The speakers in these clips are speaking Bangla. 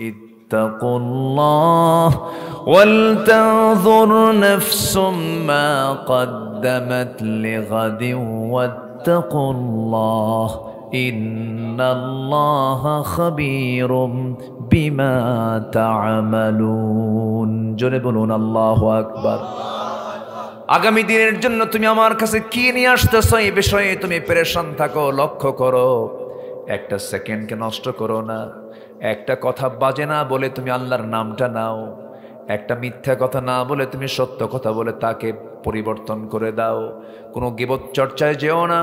ইত্তাকুল্লাহ ওয়াল তানজুর নাফসুম মা কদ্দামাত লিগাদিন ওয়াত্তাকুল্লাহ ইন্নাল্লাহা খাবীরুম বিমা তা'মালুন। জোরে বলুন আল্লাহু আকবার। আগামী দিনের জন্য তুমি আমার কাছে কি নিয়ে আসতেছো এই বিষয়ে তুমি পেরেশান থাকো, লক্ষ্য করো, একটা সেকেন্ডকে নষ্ট করো না। একটা কথা বাজে না বলে তুমি আল্লাহর নামটা নাও, একটা মিথ্যা কথা না বলে তুমি সত্য কথা বলে তাকে পরিবর্তন করে দাও। কোনো গীবত চর্চায় যেও না,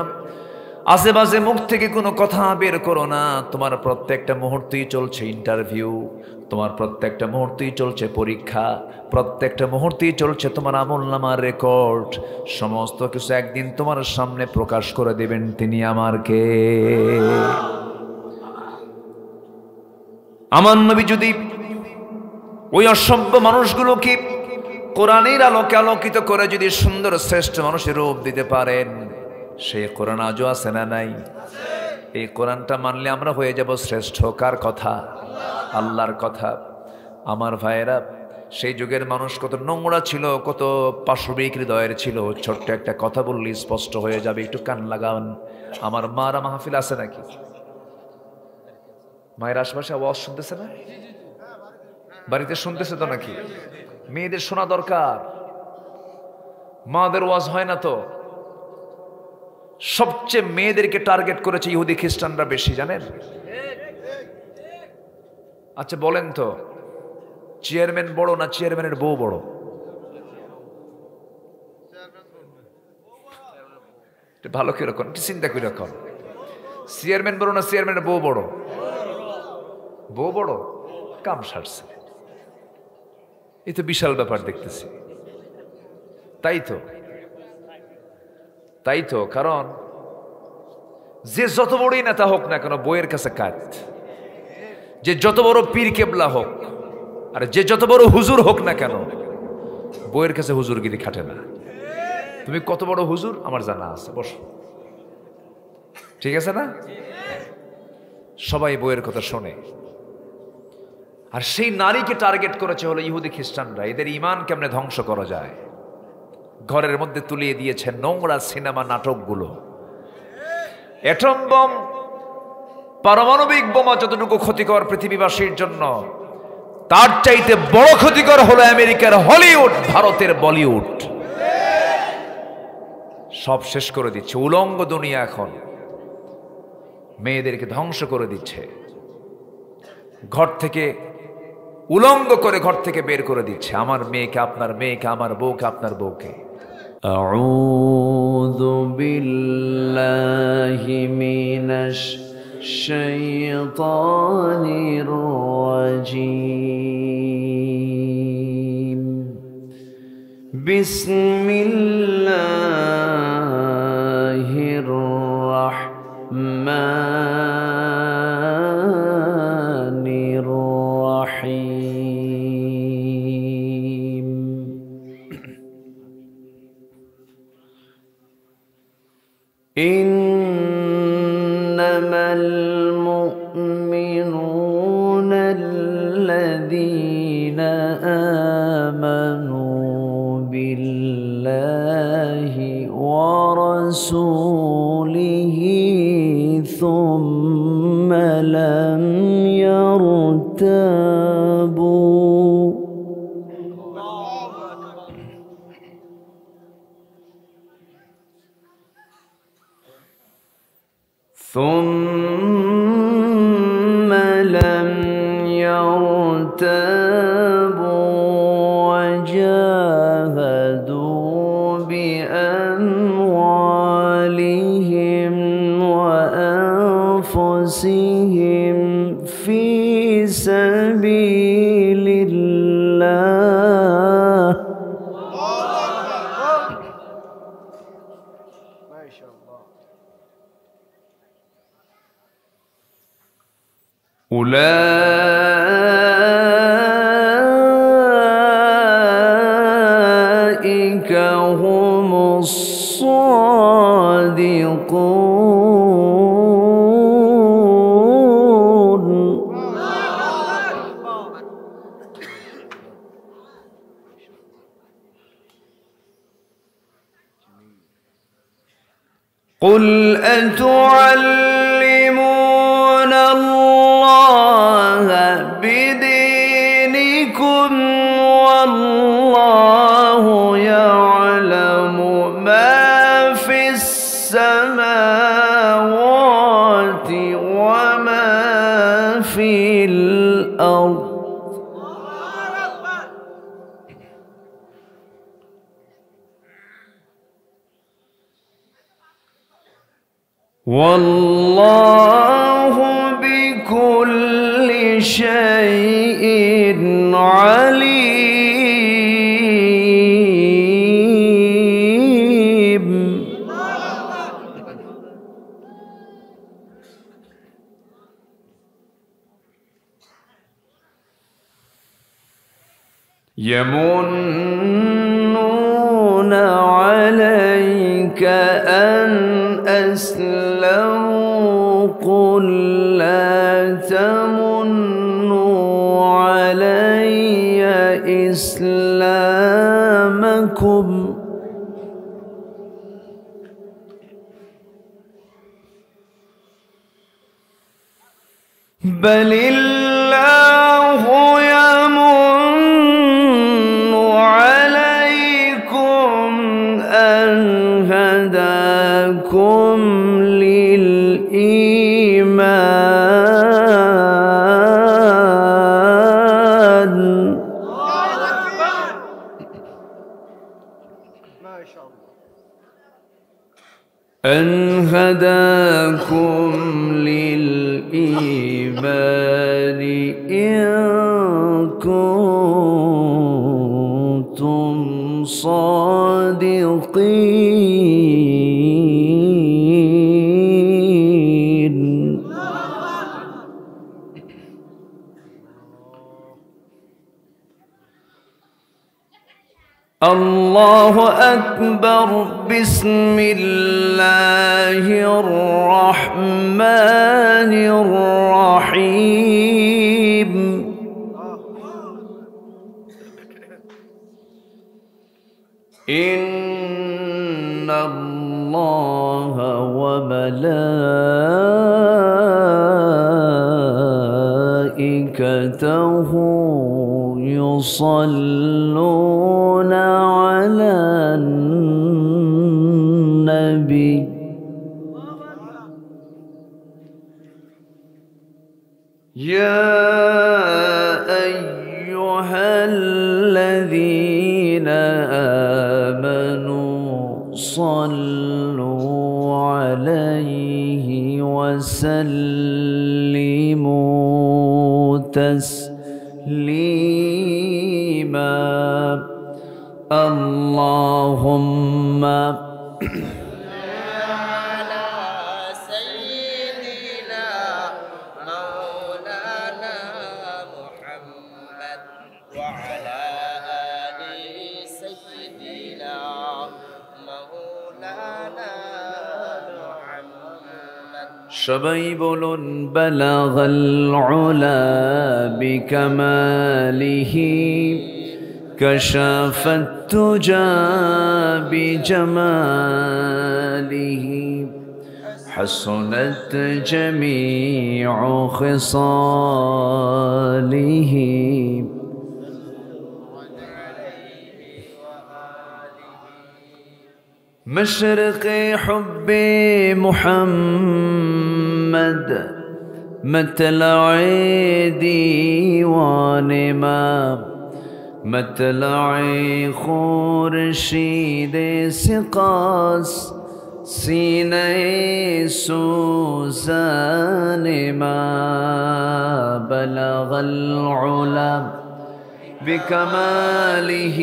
আশেপাশে মুখ থেকে কোনো কথা বের করো না। তোমার প্রত্যেকটা মুহূর্তেই চলছে ইন্টারভিউ, তোমার প্রত্যেকটা মুহূর্তেই চলছে পরীক্ষা, প্রত্যেকটা মুহূর্তেই চলছে তোমার আমলনামার রেকর্ড। সমস্ত কিছু একদিন তোমার সামনে প্রকাশ করে দেবেন তিনি আমার কে। আমার নবী যদি ওই অসভ্য মানুষগুলোকে কোরআনের আলোকে আলোকিত করে যদি সুন্দর শ্রেষ্ঠ মানুষের রূপ দিতে পারেন, সেই কোরআন আজও আছে না নাই? এই কোরআনটা মানলে আমরা হয়ে যাব শ্রেষ্ঠ। কার কথা? আল্লাহর কথা। আমার ভাইয়েরা, সেই যুগের মানুষ কত নোংরা ছিল, কত পাশবিক হৃদয়ের ছিল। ছোট্ট একটা কথা বললে স্পষ্ট হয়ে যাবে, একটু কান লাগান। আমার মারা মাহফিল আছে নাকি? মায়ের আশেপাশে আওয়াজ শুনতেছে না? বাড়িতে শুনতেছে তো নাকি? মেয়েদের শোনা দরকার, মাদের ওয়াজ হয় না তো। সবচেয়ে মেয়েদেরকে টার্গেট করেছে ইহুদি খ্রিস্টানরা বেশি, জানেন? আচ্ছা বলেন তো, চেয়ারম্যান বড় না চেয়ারম্যানের বউ বড়? ভালো কিরকম কি চিন্তা কিরকম? চেয়ারম্যান বড় না চেয়ারম্যানের বউ বড়? বউ বড়। কাম সারছে, এই তো বিশাল ব্যাপার দেখতেছি। তাই তো কারণ যে যত বড়ই নেতা হোক না কেন, বইয়ের কাছে কাজ। যে যত বড় পীর কেবলা হোক, আর যে যত বড় হুজুর হোক না কেন, বইয়ের কাছে হুজুরগিরি খাটে না। তুমি কত বড় হুজুর আমার জানা আছে, বসো, ঠিক আছে না? সবাই বইয়ের কথা শোনে। আর সেই নারীকে টার্গেট করেছে হলো ইহুদি খ্রিস্টানরা। এদের ইমান কেমনে ধ্বংস করা যায়, ঘরের মধ্যে তুলিয়ে দিয়েছে নোংরা সিনেমা নাটকগুলো। অ্যাটম বম, পারমাণবিক বোমা যতটুকু ক্ষতিকর পৃথিবীবাসীর জন্য, তার চাইতে বড় ক্ষতিকর হলো আমেরিকার হলিউড, ভারতের বলিউড। সব শেষ করে দিচ্ছে। উলঙ্গ দুনিয়া এখন মেয়েদেরকে ধ্বংস করে দিচ্ছে। ঘর থেকে উলঙ্গ করে ঘর থেকে বের করে দিচ্ছে। আমার মেয়েকে আপনার মেয়েকে, আমার বউকে আপনার বউকে। আউযু বিল্লাহি মিনাশ শাইতানির রাজীম। বিসমিল্লাহির রাহমানির রাহিম। ইন্নামাল মুমিনুনা আল্লাযীনা আমানু বিল্লাহি ওয়া রাসূলিহি সুম্মা লাম ইয়ারতাবু। ثم لم يرتابوا وجاهدوا بأموالهم وأنفسهم في سبيل الله أولئك هم الصادقون قل أتعلمون الله بدينكم والله يعلم ما في السماوات وما في الأرض والله بكل شيء عليم. يمنون عليك أن أسلموا قل لا تمنوا علي إسلامكم بل الله يمن عليكم أن هداكم للإيمان أن هداكم للإيمان إن كنتم صادقين. الله أكبر. بسم الله الرحمن الرحيم. إن الله وملائكته يصلون على النبي يا أيها الذين آمنوا صلوا عليه وسلموا تسليما. اللهم সবাই বলুন بلغ العلا بكماله كشف التجى بجماله حسنت جميع خصاله مشرق حب محمد مطلع ديوان ما مطلع خورشید سقاس سینه سوزان ما بلغ العلا بكماله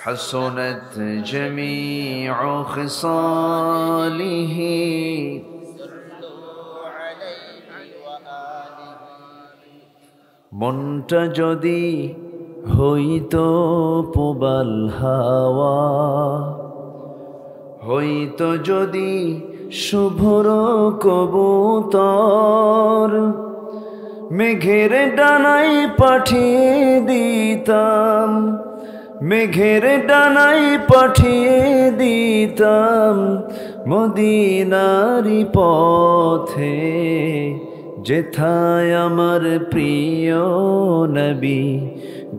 حسنت جميع خصاله মনটা যদি হইতো প্রবাল হাওয়া হইতো যদি শুভ্র কবুতর মেঘের ডানায় পাঠিয়ে দিতাম মেঘের ডানাই পাঠিয়ে দিতাম মদিনারি পথে, যেথায় আমার প্রিয় নবী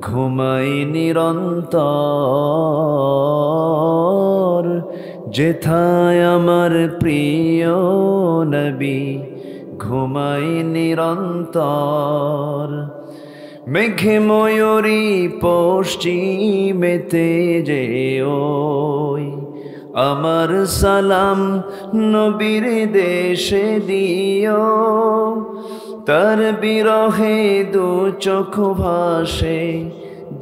ঘুমাই নিরন্তর, যেথায় আমার প্রিয় নবী ঘুমাই নিরন্তর। মেঘে ময়ূরী পশ্চিমেতে যে ওই, আমার সালাম নবীর দেশে দিও, তার বিরহে দু চোখ ভাসে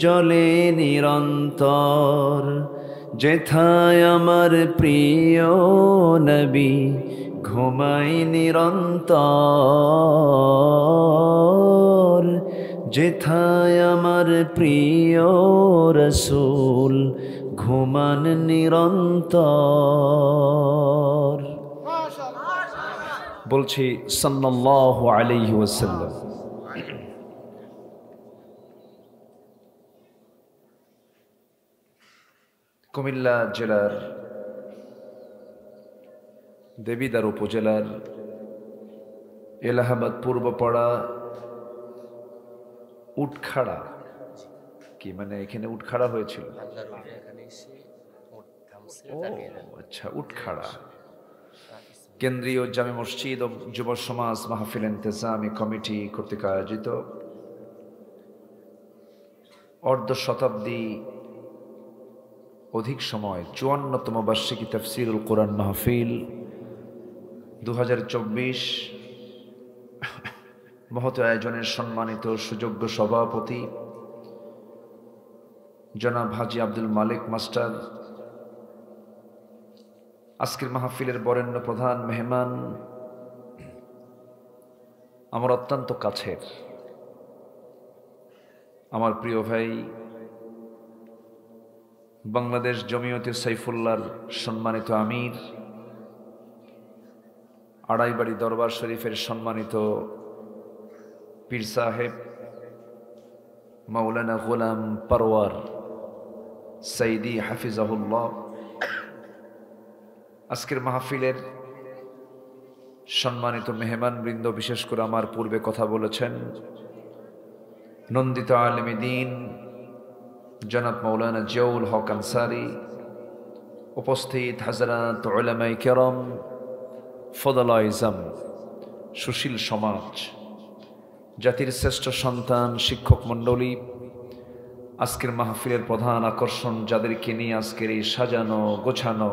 জলে নিরন্তর, যেথায় আমার প্রিয় নবী ঘুমাই নিরন্তর, যেথায় আমার প্রিয় রসূল ঘুমান নিরন্তর। বলছি সাল্লাল্লাহু আলাইহি ওয়াসাল্লাম। কুমিল্লা জেলার দেবিদ্বার উপজেলার এলাহাবাদ পূর্বপাড়া উটখাড়া, কি মানে এখানে উটখাড়া হয়েছিল? ও আচ্ছা, উটখাড়া কেন্দ্রীয় জামে মসজিদ ও যুব সমাজ মাহফিল ইন্তেজামি কমিটি কর্তৃক আয়োজিত অর্ধ শতাব্দী অধিক সময় ৫৪তম বার্ষিকী তাফসীরুল কোরআন মাহফিল ২০২৪ মহৎ আয়োজনের সম্মানিত সুযোগ্য সভাপতি জনাব হাজী আব্দুল মালিক মাস্টার, আজকের মাহফিলের বরেণ্য প্রধান মেহমান আমার অত্যন্ত কাছের আমার প্রিয় ভাই, বাংলাদেশ জমিয়তে সাইফুল্লাহর সম্মানিত আমির, আড়াইবাড়ি দরবার শরীফের সম্মানিত পীর সাহেব মাওলানা গোলাম পারওয়ার সাইদি হাফিজাহুল্লাহ, আজকের মাহফিলের সম্মানিত মেহমান বৃন্দ, বিশেষ করে আমার পূর্বে কথা বলেছেন নন্দিত আলেমে দ্বীন জনাব মাওলানা জিয়াউল হক আনসারী, উপস্থিত হাজরাত উলামায়ে কেরাম, ফদলায়ে ইজম, সুশীল সমাজ, জাতির শ্রেষ্ঠ সন্তান, শিক্ষক মণ্ডলী, আজকের মাহফিলের প্রধান আকর্ষণ যাদেরকে নিয়ে আজকের এই সাজানো গোছানো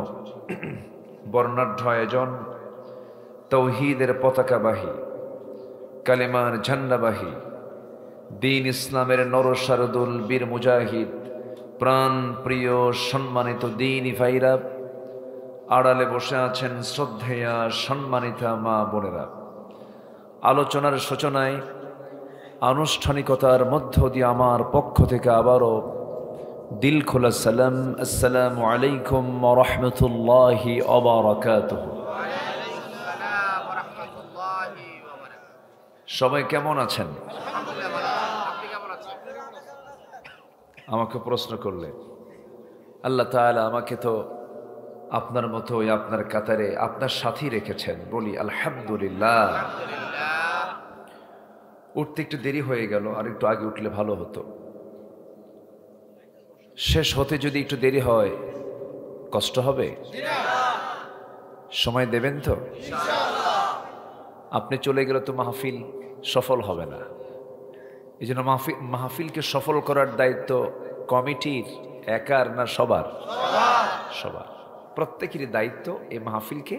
বর্ণাঢ্য আয়োজন, তৌহিদের পতাকাবাহী, কালেমার ঝান্ডাবাহী, দ্বীন ইসলামের নরসারদুল বীর মুজাহিদ, প্রাণ প্রিয় সম্মানিত দ্বীনি ভাইরা, আড়ালে বসে আছেন শ্রদ্ধেয়া সম্মানিতা মা বোনেরা। আলোচনার সূচনায় আনুষ্ঠানিকতার মধ্য দিয়ে আমার পক্ষ থেকে আবারও দিল খোলা সালাম, আসসালামু আলাইকুম ওয়া রাহমাতুল্লাহি ওয়া বারাকাতুহু। সবাই কেমন আছেন? আমাকে প্রশ্ন করলে আল্লাহ তাআলা আমাকে তো আপনার মতোই আপনার কাতারে আপনার সাথী রেখেছেন, বলি আলহামদুলিল্লাহ। উঠতে একটু দেরি হয়ে গেল, আর একটু আগে উঠলে ভালো হতো। শেষ হতে যদি একটু দেরি হয় কষ্ট হবে? সময় দেবেন তো? আপনি চলে গেলে তো মাহফিল সফল হবে না। এই জন্য মাহফিলকে সফল করার দায়িত্ব কমিটির একার না সবার? সবার, প্রত্যেকেরই দায়িত্ব এই মাহফিলকে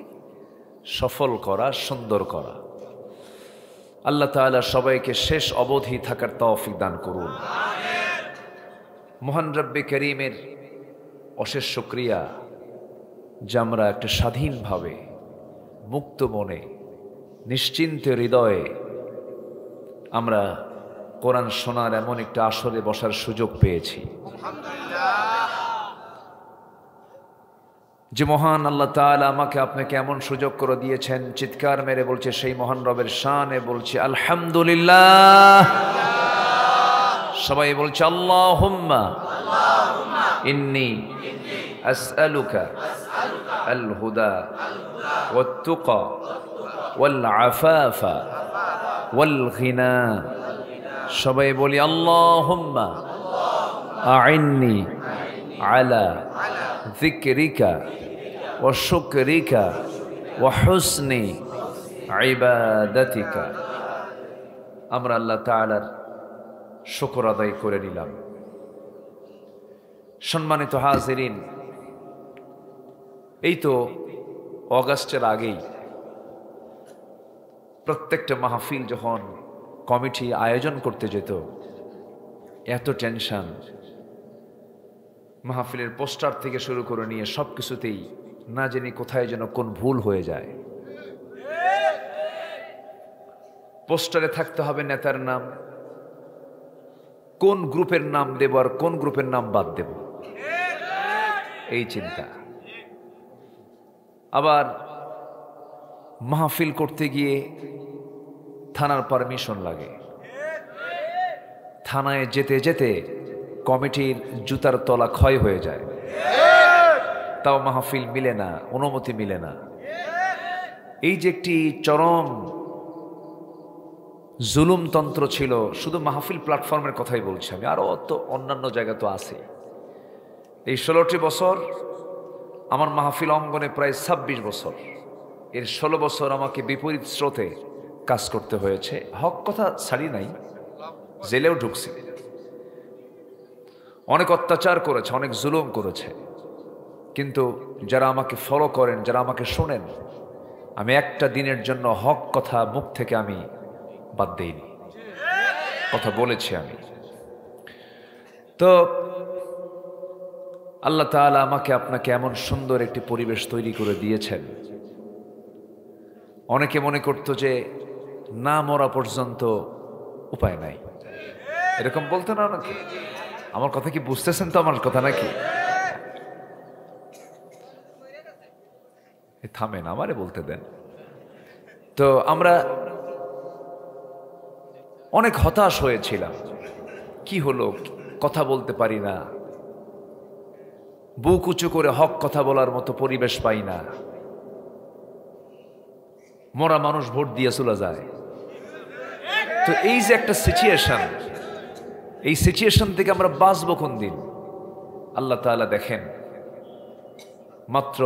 সফল করা, সুন্দর করা। আল্লাহ তাআলা সবাইকে শেষ অবধি থাকার তৌফিক দান করুন। মহান রব্বে করিমের অশেষ শুকরিয়া যে আমরা একটা স্বাধীনভাবে মুক্ত মনে নিশ্চিন্ত হৃদয়ে আমরা কোরআন শোনার এমন একটা আসরে বসার সুযোগ পেয়েছি। যে মহান আল্লাহ তাআলা আমাকে আপনাকে এমন সুযোগ করে দিয়েছেন, চিৎকার মেরে বলছে সেই মহান রবের শানে বলছে আলহামদুলিল্লাহ। সবাই বলছে আল্লাহুম্মা ইন্নী আসআলুকা আল হুদা ওয়াত তুকা ওয়াল আফাফা ওয়াল গিনা। সবাই বলি আল্লাহুম্মা আইন্নি আলা যিকরিকা ওয়া শুকরিকা ওয়া হুসনি ইবাদাতিকা। আমরা আল্লাহ তাআলার শুকর আদায় করে নিলাম। সম্মানিত হাজিরিন, এই তো অগাস্টের আগেই প্রত্যেকটা মাহফিল যখন কমিটি আয়োজন করতে যেত, এত টেনশন, মাহফিলের পোস্টার থেকে শুরু করে নিয়ে সব কিছুতেই না জানি কোথায় যেন কোন ভুল হয়ে যায়। পোস্টারে থাকতে হবে নেতার নাম, কোন গ্রুপের নাম দেব আর কোন গ্রুপের নাম বাদ দেব, এই চিন্তা। আবার মাহফিল করতে গিয়ে থানার পারমিশন লাগে, থানায় যেতে যেতে কমিটির জুতার তলা ক্ষয় হয়ে যায়, তাও মাহফিল মিলে না, অনুমতি মিলে না। এই যে একটি চরম জুলুমতন্ত্র ছিল, শুধু মাহফিল প্ল্যাটফর্মের কথাই বলছি আমি, আরও তো অন্যান্য জায়গা তো আছে। এই 16টি বছর আমার মাহফিল অঙ্গনে প্রায় 26 বছর, এর 16 বছর আমাকে বিপরীত স্রোতে কাজ করতে হয়েছে। হক কথা ছাড়ি নাই, জেলেও ঢুকছি, অনেক অত্যাচার করেছে, অনেক জুলুম করেছে, কিন্তু যারা আমাকে ফলো করেন, যারা আমাকে শোনেন, আমি একটা দিনের জন্য হক কথা মুখ থেকে আমি বাদ দেইনি, কথা বলেছি আমি। তো আল্লাহ তাআলা আমাকে আপনাকে এমন সুন্দর একটি পরিবেশ তৈরি করে দিয়েছেন। অনেকে মনে করতো যে না মরা পর্যন্ত উপায় নাই, এরকম বলতো না নাকি? আমার কথা কি বুঝতেছেন তো আমার কথা নাকি? থামেন, আমারে বলতে দেন। তো আমরা অনেক হতাশ হয়েছিলাম, কি হলো, কথা বলতে পারি না, বুক উঁচু করে হক কথা বলার মতো পরিবেশ পাই না, মরা মানুষ ভোট দিয়ে চলে যায়। তো এই যে একটা সিচুয়েশন, এই সিচুয়েশন থেকে আমরা বাঁচবো কোন দিন? আল্লাহ তাআলা দেখেন, মাত্র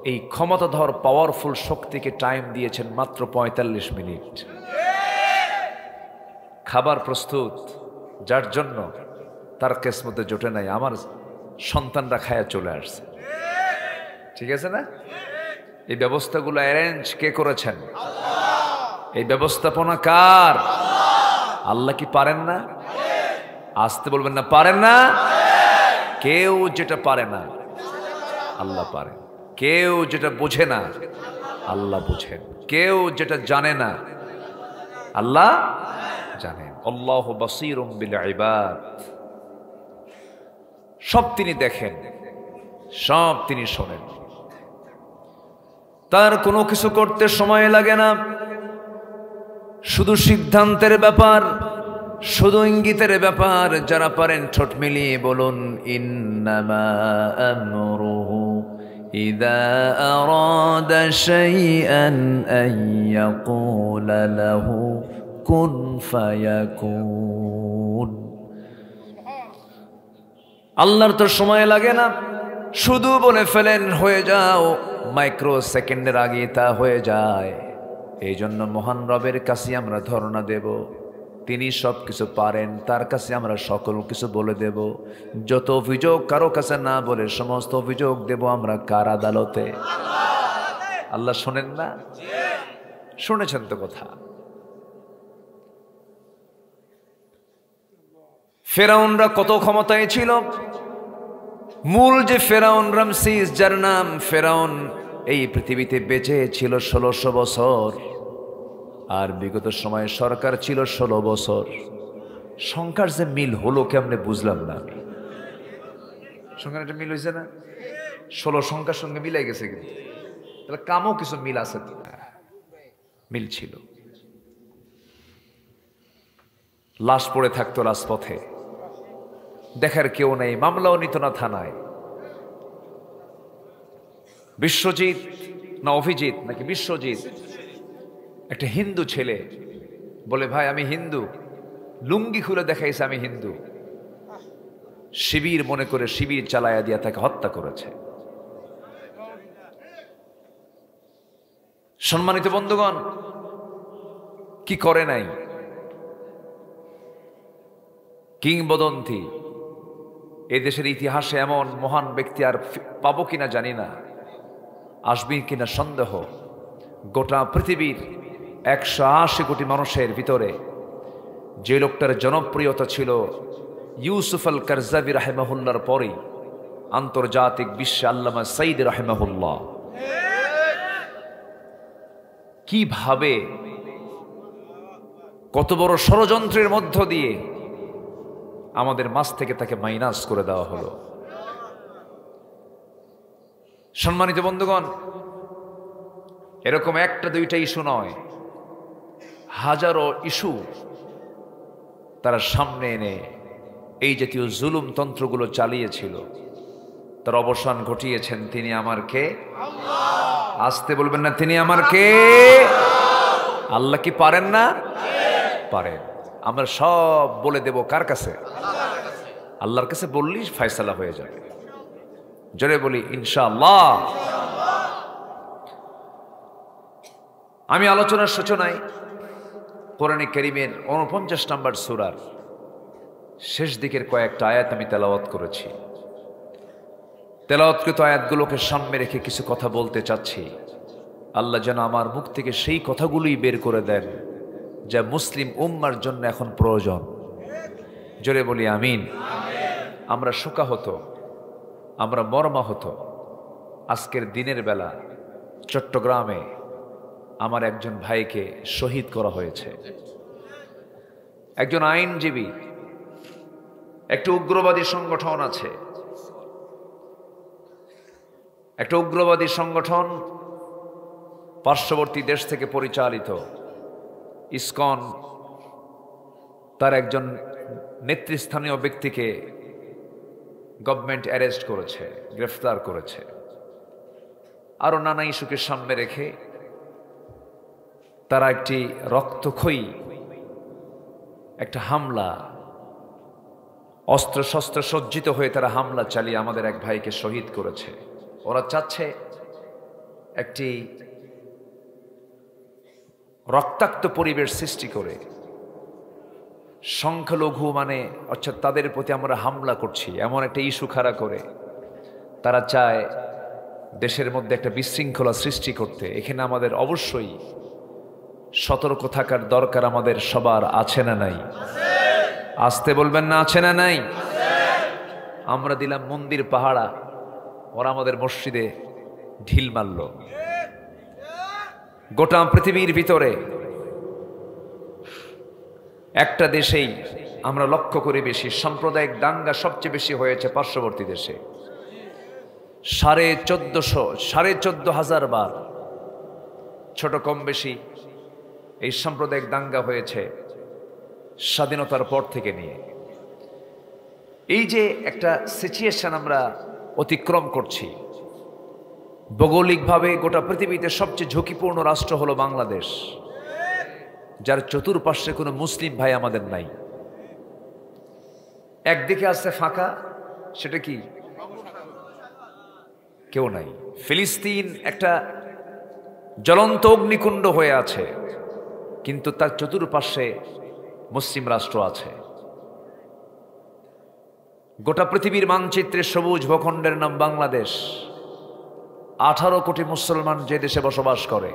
এই ক্ষমতাধর পাওয়ারফুল শক্তিকে টাইম দিয়েছেন মাত্র 45 মিনিট। খাবার প্রস্তুত, যার জন্য তার কিসমতে জোটে নাই, আমার সন্তানরা খায়া চলে আসছে, ঠিক আছে না? এই ব্যবস্থাগুলো অ্যারেঞ্জ কে করেছেন? এই ব্যবস্থাপনা কার? আল্লাহ কি পারেন না? আসতে বলবেন না, পারেন না? কেউ যেটা পারে না আল্লাহ পারেন, কেউ যেটা বোঝে না আল্লাহ বোঝেন, কেউ যেটা জানে না আল্লাহ জানেন। আল্লাহু বাসীরুম বিল ইবাদ, সব তিনি দেখেন, সব তিনি শোনেন, তার কোনো কিছু করতে সময় লাগে না, শুধু সিদ্ধান্তের ব্যাপার, শুধু ইঙ্গিতের ব্যাপার। যারা পারেন ঠোঁট মিলিয়ে বলুন, ইন্নামা আমরুহু ইযা আরাদা শাইআন আন ইয়াকুলা লাহু কুন ফায়াকুন। আল্লাহর তো সময় লাগে না, শুধু বলে ফেলেন হয়ে যাও, মাইক্রো সেকেন্ডের আগে তা হয়ে যায়। এই জন্য মহান রবের কাছে আমরা ধর্ণা দেব, তিনি সব কিছু পারেন, তার কাছে আমরা সকল কিছু বলে দেব। যত অভিযোগ কারো কাছে না বলে সমস্ত অভিযোগ দেব আমরা কার আদালতে? আল্লাহ শোনেন না? শুনেছেন তো কথা। ফেরাউনরা কত ক্ষমতায় ছিল, মূল যে ফেরাউন রামসিস, যার নাম ফেরাউন, এই পৃথিবীতে বেঁচে ছিল 1600 বছর, আর বিগত সময়ে সরকার ছিল 16 বছর। সংখ্যার যে মিল হলো কেমনে বুঝলাম না আমি। সংখ্যার একটা মিল হয়েছে না, 16 সংখ্যার সঙ্গে মিলাই গেছে, কিন্তু তাহলে কামও কিছু মিল আছে, মিল ছিল। লাশ পড়ে থাকতো রাজপথে, দেখার কেউ নেই, মামলাও নিত না থানায়। বিশ্বজিৎ না অভিজিৎ নাকি বিশ্বজিৎ, একটা হিন্দু ছেলে বলে, ভাই আমি হিন্দু, লুঙ্গি খুলে দেখাইছে আমি হিন্দু। শিবির মনে করে শিবির চালায়া দিয়া তাকে হত্যা করেছে। সম্মানিত বন্ধুগণ, কি করে নাই? কিংবদন্তি, এই দেশের ইতিহাসে এমন মহান ব্যক্তি আর পাবো কিনা জানি না, আসবে কিনা সন্দেহ। গোটা পৃথিবীর 180 কোটি মানুষের ভিতরে যে লোকটার জনপ্রিয়তা ছিল ইউসুফ আল কারজাবি রাহিমাহুল্লাহর পরেই আন্তর্জাতিক বিশ্বে আল্লামা সাইদ রাহিমাহুল্লাহ, কিভাবে কত বড় ষড়যন্ত্রের মধ্য দিয়ে আমাদের মাঝ থেকে তাকে মাইনাস করে দেওয়া হলো। সম্মানিত বন্ধুগণ, এরকম একটা দুইটা ইস্যু নয়, হাজারো ইস্যু তারা সামনে এনে এই জাতীয় জুলুম তন্ত্রগুলো চালিয়েছিল। তার অবসান ঘটিয়েছেন তিনি আমার কে? আসতে বলবেন না, তিনি আমার কে? আল্লাহ কি পারেন না? পারেন। আমরা সব বলে দেব কার কাছে? আল্লাহর কাছে বললেই ফয়সালা হয়ে যাবে। জোরে বলি ইনশাআল্লাহ। আমি আলোচনার সূচনায় কোরআনে কারীমের 49 নম্বর সূরার শেষ দিকের কয়েকটা আয়াত আমি তেলাওয়াত করেছি। তেলাওয়াতকৃত আয়াতগুলোকে সামনে রেখে কিছু কথা বলতে চাচ্ছি। আল্লাহ যেন আমার মুখ থেকে সেই কথাগুলোই বের করে দেন যা মুসলিম উম্মার জন্য এখন প্রয়োজন। জোরে বলি আমিন। আমরা শোকাহত, আমরা মর্মাহত। আজকের দিনের বেলা চট্টগ্রামে আমার একজন ভাইকে শহীদ করা হয়েছে। একজন আইনজীবী, একটা উগ্রবাদী সংগঠন আছে, একটা উগ্রবাদী সংগঠন পার্শ্ববর্তী দেশ থেকে পরিচালিত ইসকন, তার একজন নেতৃস্থানীয় ব্যক্তিকে গভর্নমেন্ট অ্যারেস্ট করেছে, গ্রেফতার করেছে। আরো নানা ইস্যুকে সামনে রেখে তারা একটি রক্তক্ষয়ী একটা হামলা, অস্ত্রশস্ত্র সজ্জিত হয়ে তারা হামলা চালিয়ে আমাদের এক ভাইকে শহীদ করেছে। ওরা চাচ্ছে একটি রক্তাক্ত পরিবেশ সৃষ্টি করে সংখ্যালঘু মানে অর্থাৎ তাদের প্রতি আমরা হামলা করছি এমন একটা ইস্যু খাড়া করে তারা চায় দেশের মধ্যে একটা বিশৃঙ্খলা সৃষ্টি করতে। এখানে আমাদের অবশ্যই সতর্ক থাকার দরকার আমাদের সবার, আছে না নাই? আসতে বলবেন না, আছে না নাই? আমরা দিলাম মন্দির পাহারা, ওরা আমাদের মসজিদে ঢিল মারল। গোটা পৃথিবীর ভিতরে একটা দেশেই আমরা লক্ষ্য করি বেশি সাম্প্রদায়িক দাঙ্গা সবচেয়ে বেশি হয়েছে পার্শ্ববর্তী দেশে। 14,500 বার ছোট কম বেশি এই সাম্প্রদায়িক দাঙ্গা হয়েছে স্বাধীনতার পর থেকে নিয়ে। এই যে একটা সিচুয়েশন আমরা অতিক্রম করছি, ভৌগোলিকভাবে গোটা পৃথিবীতে সবচেয়ে ঝুঁকিপূর্ণ রাষ্ট্র হলো বাংলাদেশ, যার চতুর্পার্শ্বে কোনো মুসলিম ভাই আমাদের নাই। একদিকে আছে ফাঁকা, সেটা কি? কেউ নাই। ফিলিস্তিন একটা জ্বলন্ত অগ্নিকুণ্ড হয়ে আছে, কিন্তু তার চতুর্পার্শ্বে মুসলিম রাষ্ট্র আছে। গোটা পৃথিবীর মানচিত্রে সবুজ ভূখণ্ডের নাম বাংলাদেশ। 18 কোটি মুসলমান যে দেশে বসবাস করে।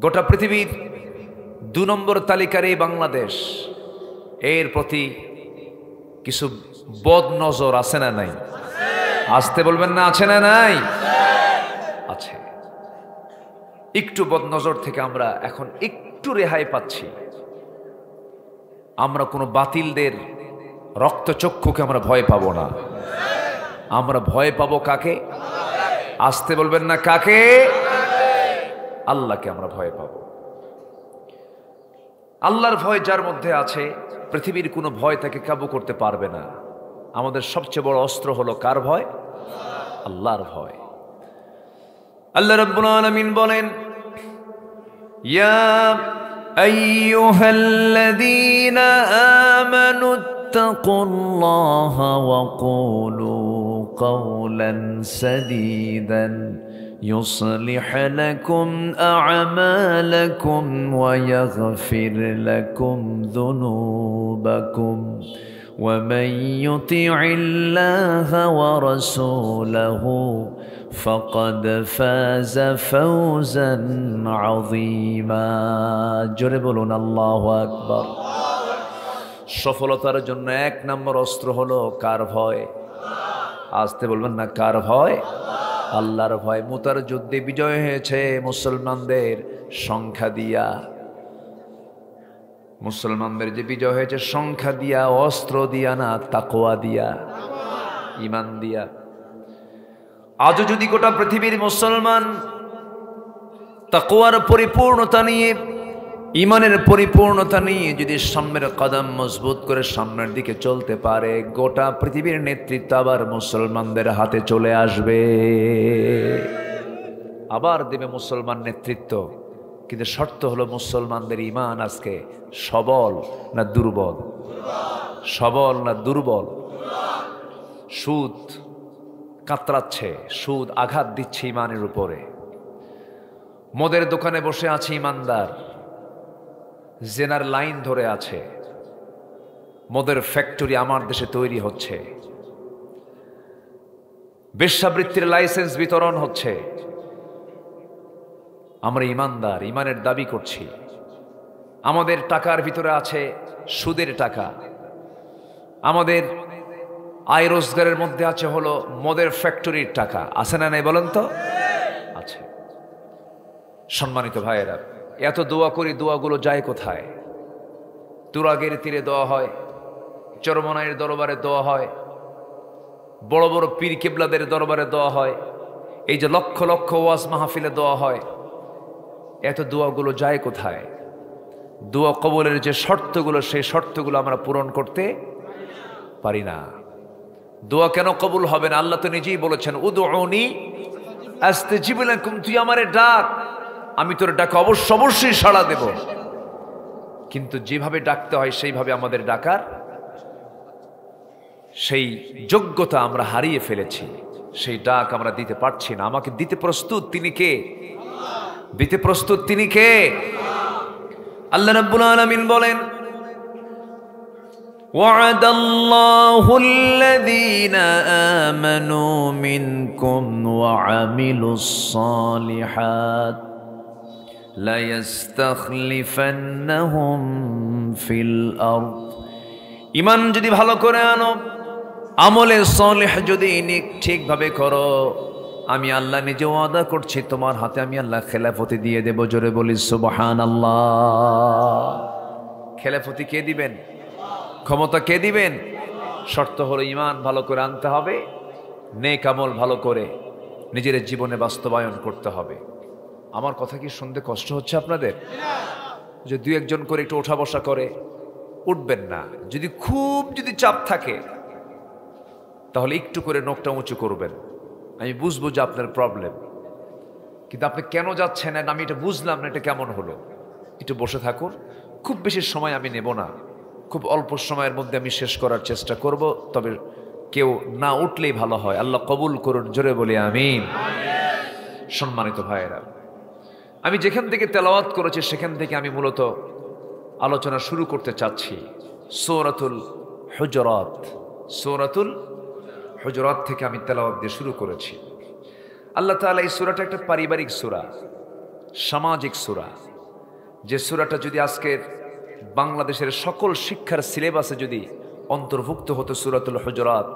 গোটা পৃথিবীর 2 নম্বর তালিকার এই বাংলাদেশ, এর প্রতি কিছু বদ নজর আছে না নাই? আসতে বলবেন না, আছে না নাই? আছে। একটু বদ নজর থেকে আমরা এখন একটু রেহাই পাচ্ছি। আমরা কোনো বাতিলদের রক্তচক্ষুকে আমরা ভয় পাবো না। আমরা ভয় পাবো কাকে? আসতে বলবেন না, কাকে? আল্লাহকে আমরা ভয় পাবো। আল্লাহর ভয় যার মধ্যে আছে পৃথিবীর কোনো ভয় তাকে কাবু করতে পারবে না। আমাদের সবচেয়ে বড় অস্ত্র হলো কার ভয়? আল্লাহর ভয়। আল্লাহ রাব্বুল আলামিন বলেন, ইয়া আইয়ুহাল্লাযীনা আমানু ইত্তাকুল্লাহা ওয়া কুলু কাওলান সাদীদান يصلح لكم أعمالكم ويغفر لكم ذنوبكم ومن يطع الله ورسوله فقد فاز فوزا عظيما জোরে বলুন আল্লাহু আকবার। সফলতার জন্য এক নম্বর অস্ত্র হলো কার ভয়? আসতে বলবেন না, কার ভয়? আল্লাহর ভয়। মুতার যুদ্ধে বিজয় হয়েছে মুসলমানদের সংখ্যা দিয়া। মুসলমানদের যে বিজয় হয়েছে সংখ্যা দিয়া, অস্ত্র দিয়া না, তাকওয়া দিয়া, ঈমান দিয়া। আজও যদি গোটা পৃথিবীর মুসলমান তাকওয়ার পরিপূর্ণতা নিয়ে, ঈমানের পরিপূর্ণতা নিয়ে যদি সামনের কদম মজবুত করে সামনের দিকে চলতে পারে, গোটা পৃথিবীর নেতৃত্ব আবার মুসলমানদের হাতে চলে আসবে, আবার দেবে মুসলমান নেতৃত্ব। কিন্তু শর্ত হলো মুসলমানদের ঈমান আজকে সবল না দুর্বল? সবল না দুর্বল? সুদ কাতরাচ্ছে, সুদ আঘাত দিচ্ছে ঈমানের উপরে। মদের দোকানে বসে আছে ঈমানদার, জেনার লাইন ধরে আছে, মদের ফ্যাক্টরি আমার দেশে তৈরি হচ্ছে, বেশ্যাবৃত্তির লাইসেন্স বিতরণ হচ্ছে। আমরা ঈমানদার, ঈমানের দাবি করছি। আমাদের টাকার ভিতরে আছে সুদের টাকা, আমাদের আয় রোজগারের মধ্যে আছে হলো মদের ফ্যাক্টরির টাকা। আছে না নাই বলেন তো? আছে। সম্মানিত ভাইয়েরা, এত দোয়া করি, দোয়াগুলো যায় কোথায়? তুরাগের তীরে দোয়া হয়, চরমনাইয়ের দরবারে দোয়া হয়, বড় বড় পীর কেবলাদের দরবারে দোয়া হয়, এই যে লক্ষ লক্ষ ওয়াজ মাহফিলে দোয়া হয়, এত দোয়াগুলো যায় কোথায়? দোয়া কবুলের যে শর্তগুলো, সেই শর্তগুলো আমরা পূরণ করতে পারি না। দোয়া কেন কবুল হবে না? আল্লাহ তো নিজেই বলেছেন, উদউনি আস্তাজিব লাকুম, তুই আমারে ডাক, আমি তোর ডাকে অবশ্যই সাড়া দেব। কিন্তু যেভাবে ডাকতে হয় সেইভাবে আমাদের ডাকার সেই যোগ্যতা আমরা হারিয়ে ফেলেছি, সেই ডাক আমরা দিতে পারছি না। আমাকে দিতে প্রস্তুত তিনি কে? দিতে প্রস্তুত তিনি কে? আল্লাহ রাব্বুল আলামিন বলেন, وعد الله الذين آمنوا منكم وعملوا الصالحات ليستخلفنهم في الأرض। ঈমান যদি ভালো করে আনো, আমলে সালেহ যদি ঠিকভাবে করো, আমি আল্লাহ নিজে ওয়াদা করছি তোমার হাতে আমি আল্লাহ খেলাফতি দিয়ে দেব। জোরে বলি সুবহানাল্লাহ। খেলাফতি কে দিবেন? ক্ষমতা কে দিবেন? শর্ত হলো ঈমান ভালো করে আনতে হবে, নেক আমল ভালো করে নিজের জীবনে বাস্তবায়ন করতে হবে। আমার কথা কি শুনতে কষ্ট হচ্ছে আপনাদের? যে দুই একজন করে একটু ওঠা বসা করে, উঠবেন না। যদি চাপ থাকে তাহলে একটু করে নখটা উঁচু করবেন, আমি বুঝবো যে আপনার প্রবলেম। কিন্তু আপনি কেন যাচ্ছেন না, আমি এটা বুঝলাম না, এটা কেমন হলো? একটু বসে থাকুন। খুব বেশি সময় আমি নেব না, খুব অল্প সময়ের মধ্যে আমি শেষ করার চেষ্টা করব। তবে কেউ না উঠলেই ভালো হয়। আল্লাহ কবুল করুন, জোরে বলি আমিন। সম্মানিত ভাইয়েরা, আমি যেখান থেকে তেলাওয়াত করেছি সেখান থেকে আমি মূলত আলোচনা শুরু করতে চাচ্ছি সূরাতুল হুজুরাত। সূরাতুল হুজুরাত থেকে আমি তেলাওয়াত দিয়ে শুরু করেছি। আল্লাহ তাআলা এই সূরাটা একটা পারিবারিক সূরা, সামাজিক সূরা, যে সূরাটা যদি আজকের বাংলাদেশের সকল শিক্ষার সিলেবাসে যদি অন্তর্ভুক্ত হতো সূরাতুল হুজুরাত,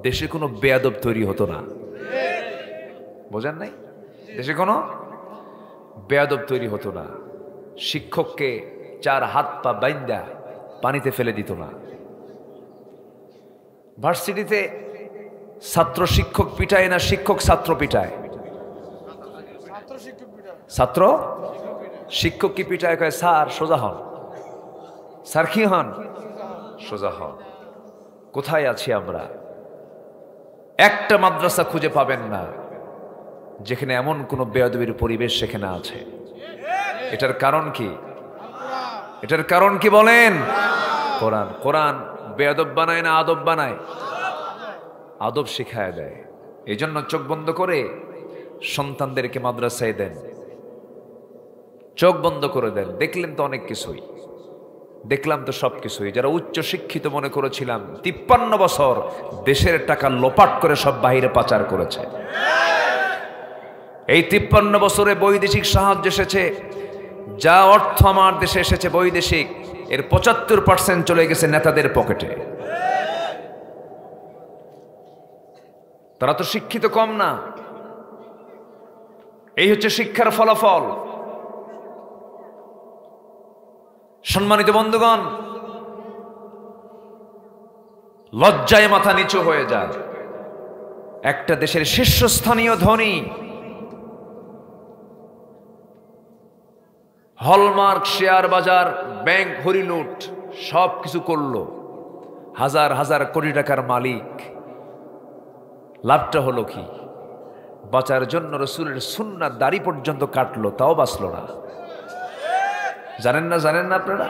দেশে কোনো বেয়াদব তৈরি হতো না। বোঝেন নাই? দেশে কোনো বেয়াদব তৈরি হতো না। শিক্ষককে 4 হাত পা বাইন্দা পানিতে ফেলে দিত না। ভার্সিটিতে ছাত্র শিক্ষক পিটায় না, শিক্ষক ছাত্র পিটায়? ছাত্র শিক্ষক কি পিটায়? কয় স্যার সোজা হন, স্যার কি হন? সোজা হন। কোথায় আছি আমরা? একটা মাদ্রাসা খুঁজে পাবেন না যেখানে এমন কোনো বেয়াদবির পরিবেশ সেখানে আছে। এটার কারণ কি? এটার কারণ কি বলেন? কোরআন। কোরআন বেয়াদব বানায় না আদব বানায়? আদব শিখায় দেয়। এই জন্য চোখ বন্ধ করে সন্তানদেরকে মাদ্রাসায় দেন, চোখ বন্ধ করে দেন। দেখলেন তো অনেক কিছুই, দেখলাম তো সব কিছুই। যারা উচ্চ শিক্ষিত মনে করেছিলাম 53 বছর দেশের টাকা লোপাট করে সব বাইরে পাচার করেছে। এই 53 বছরে বৈদেশিক সাহায্য এসেছে, যা অর্থ আমার দেশে এসেছে বৈদেশিক, এর 75% চলে গেছে নেতাদের পকেটে। তারা তো শিক্ষিত কম না। এই হচ্ছে শিক্ষার ফলাফল। সম্মানিত বন্ধুগণ, লজ্জায় মাথা নিচু হয়ে যায়। একটা দেশের শীর্ষস্থানীয় ধনী হলমার্ক, শেয়ার বাজার, ব্যাংক হরিলুট সব কিছু করলো, হাজার হাজার কোটি টাকার মালিক। লাভটা হলো কি? বাঁচার জন্য রসুলের সুন্নাত দাড়ি পর্যন্ত কাটলো, তাও বাঁচলো না। জানেন না? জানেন না আপনারা?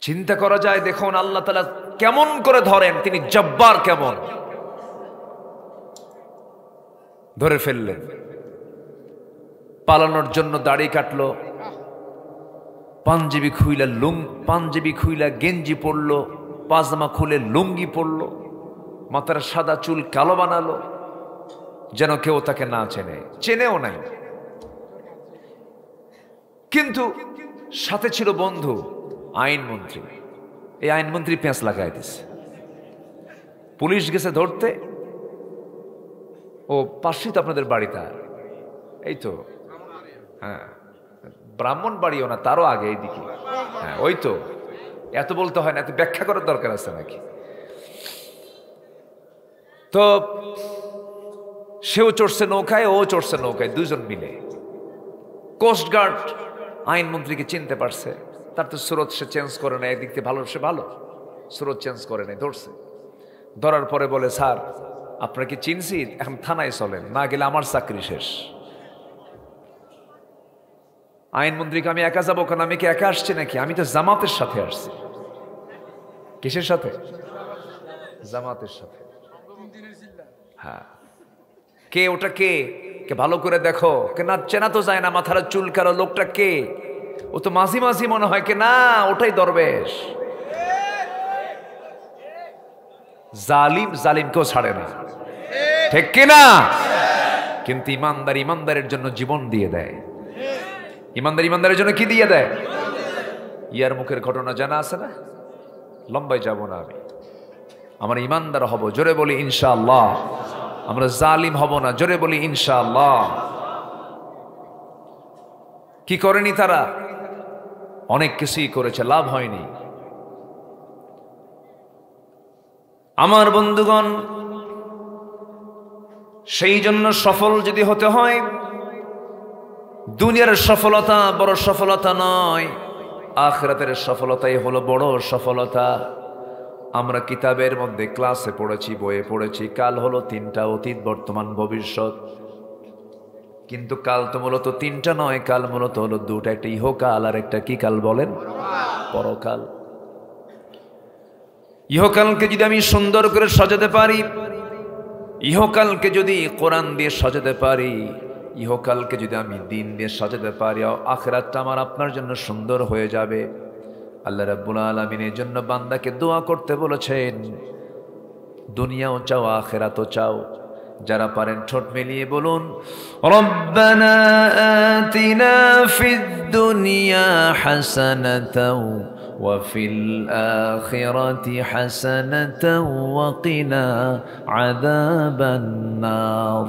চিন্তা করা যায়। দেখুন আল্লাহ তাআলা কেমন করে ধরেন, তিনি জব্বার কেমন ধরে ফেললেন। পালানোর জন্য দাড়ি কাটলো, পাঞ্জাবি খুইলা গেঞ্জি পরলো, পাজামা খুলে লুঙ্গি পরলো, মাথার সাদা চুল কালো বানালো যেন কেউ তাকে না চেনে, চেনেও নাই। কিন্তু সাথে ছিল বন্ধু আইনমন্ত্রী। এই আইনমন্ত্রী পেঁচ লাগাই দিছে। পুলিশ গেছে ধরতে, ও পাশেই তো আপনাদের বাড়িটা, এই তো, হ্যাঁ, ব্রাহ্মণ বাড়িও না, তারও আগে এইদিকে, হ্যাঁ ওই তো। এত বলতে হয় না, এত ব্যাখ্যা করার দরকার আছে নাকি? তো সেও চড়ছে নৌকায়, ও চড়ছে নৌকায়, দুজন মিলে। কোস্টগার্ড আইনমন্ত্রীকে চিনতে পারছে, তার তো স্রোত সে চেঞ্জ করে নেয়, একদিক থেকে ভালো, সে ভালো স্রোত চেঞ্জ করে নেয়। ধরছে, ধরার পরে বলে, স্যার আপনার কি চিনছি, এখন থানায় চলেন, না গেলে আমার চাকরি শেষ। আইনমন্ত্রীকে আমি একা যাবো কেন? আমি কি একা আসছি নাকি? আমি তো জামাতের সাথে আসছি। কিসের সাথে? জামাতের সাথে। হ্যাঁ, কে ওটা? কে কে ভালো করে দেখো, কে না চেনা তো যায় না, মাথার চুল কালো লোকটা কে? ও তো মাঝি মাঝি মনে হয়, কে না ওটাই দরবেশ। জালিম জালিমকেও ছাড়ে না, ঠিক কিনা? কিন্তু ইমানদার ইমানদারের জন্য জীবন দিয়ে দেয়। ইমানদার ইমানদারের জন্য কি দিয়ে দেয়? ইয়ার মুখের ঘটনা জানা আছে না? লম্বায় যাব না আমি। আমরা ইমানদার হব, জোরে বলি ইনশাআল্লাহ। আমরা জালিম হব না, জোরে বলি ইনশাআল্লাহ। কি করেনি তারা? অনেক কিছুই করেছে, লাভ হয়নি। আমার বন্ধুগণ, সেই জন্য সফল যদি হতে হয়, দুনিয়ার সফলতা বড় সফলতা নয়, আখিরাতের সফলতাই হলো বড় সফলতা। আমরা কিতাবের মধ্যে ক্লাসে পড়েছি, বইয়ে পড়েছি, কাল হলো তিনটা, অতীত বর্তমান ভবিষ্যৎ। কিন্তু কাল তো মূলত তিনটা নয়, কাল মূলত হলো দুটা, একটা ইহকাল আর একটা কি কাল বলেন? পরকাল। ইহকালকে যদি আমি সুন্দর করে সাজাতে পারি, ইহকালকে যদি কোরআন দিয়ে সাজাতে পারি, ইহকালকে যদি আমি দিন দিয়ে সাজাতে পারি, আখিরাতটা আমার আপনার জন্য সুন্দর হয়ে যাবে। আল্লাহ রাব্বুল আলামিন এর জন্য বান্দাকে দোয়া করতে বলেছেন, দুনিয়াও চাও আখিরাতও চাও। যারা পারেন ঠোঁট মিলিয়ে বলুন, রব্বানা আতিনা ফিদ দুনিয়া হাসানাতাও ওয়া ফিল আখিরাতি হাসানাতাও ওয়া কিনা আযাবান নার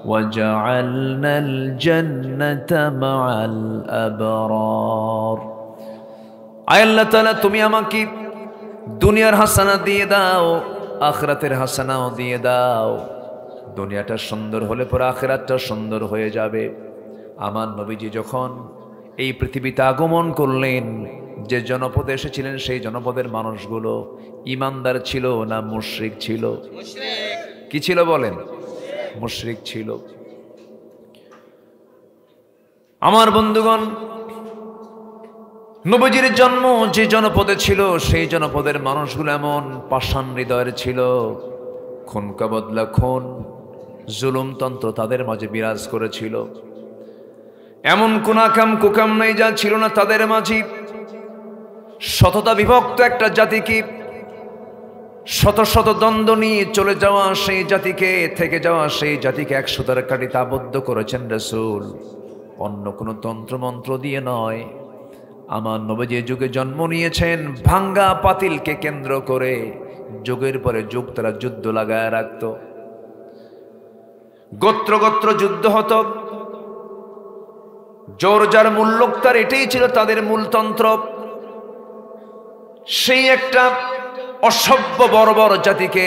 ওয়াজআলনাল জান্নাতা মাআল আবরার। আয় আল্লাহ তাআলা, তুমি আমাকে দুনিয়ার হাসানা দিয়ে দাও, আখিরাতের হাসানাও দিয়ে দাও। দুনিয়াটা সুন্দর হলে পরে আখিরাতটা সুন্দর হয়ে যাবে। আমার নবীজি যখন এই পৃথিবীতে আগমন করলেন। যে জনপদে এসেছিলেন সেই জনপদের মানুষগুলো ঈমানদার ছিল না মুশরিক ছিল? কি ছিল বলেন? মুশরিক ছিল। আমার বন্ধুগণ, নবীজির জন্ম যে জনপদে ছিল সেই জনপদের মানুষগুলো এমন পাষাণ হৃদয়ের ছিল, খুনকা বদলা খুন, জুলুমতন্ত্র তাদের মাঝে বিরাজ করেছিল। এমন কোন আকাম কুকাম নেই যা ছিল না তাদের মাঝে। শততা বিভক্ত একটা জাতিকে, শত শত দ্বন্দ্ব নিয়ে চলে যাওয়া সেই জাতিকে, থেকে যাওয়া সেই জাতিকে 100 কাঠিতে আবদ্ধ করেছেন রাসূল। অন্য কোনো তন্ত্রমন্ত্র দিয়ে নয়। আমার নবী যে যুগে জন্ম নিয়েছেন, ভাঙ্গা পাতিলকে কেন্দ্র করে যুগের পরে যুগ তারা যুদ্ধ লাগায় রাখত। গোত্র গোত্র যুদ্ধ হতো। জোর যার মূল্যক তার এটাই ছিল তাদের মূলতন্ত্র। সেই একটা অসভ্য বর্বর জাতিকে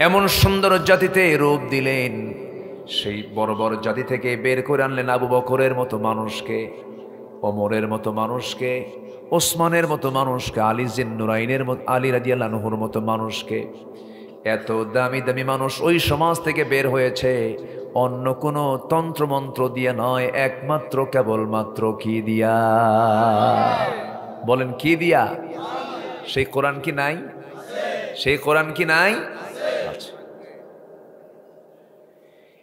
এমন সুন্দর জাতিতে রূপ দিলেন। সেই বর্বর জাতি থেকে বের করে আনলেন আবু বকরের মতো মানুষকে, ওমরের মতো মানুষকে, ওসমানের মতো মানুষকে, আলী জিন্নুরাইনের মতো, আলী রাদিয়াল্লাহু আনহুর মতো মানুষকে। এত দামি দামি মানুষ ওই সমাজ থেকে বের হয়েছে অন্য কোনো তন্ত্রমন্ত্র দিয়ে নয়, একমাত্র কেবলমাত্র কি দিয়া? বলেন কি দিয়া? সেই কোরআন কি নাই? সেই কোরআন কি নাই?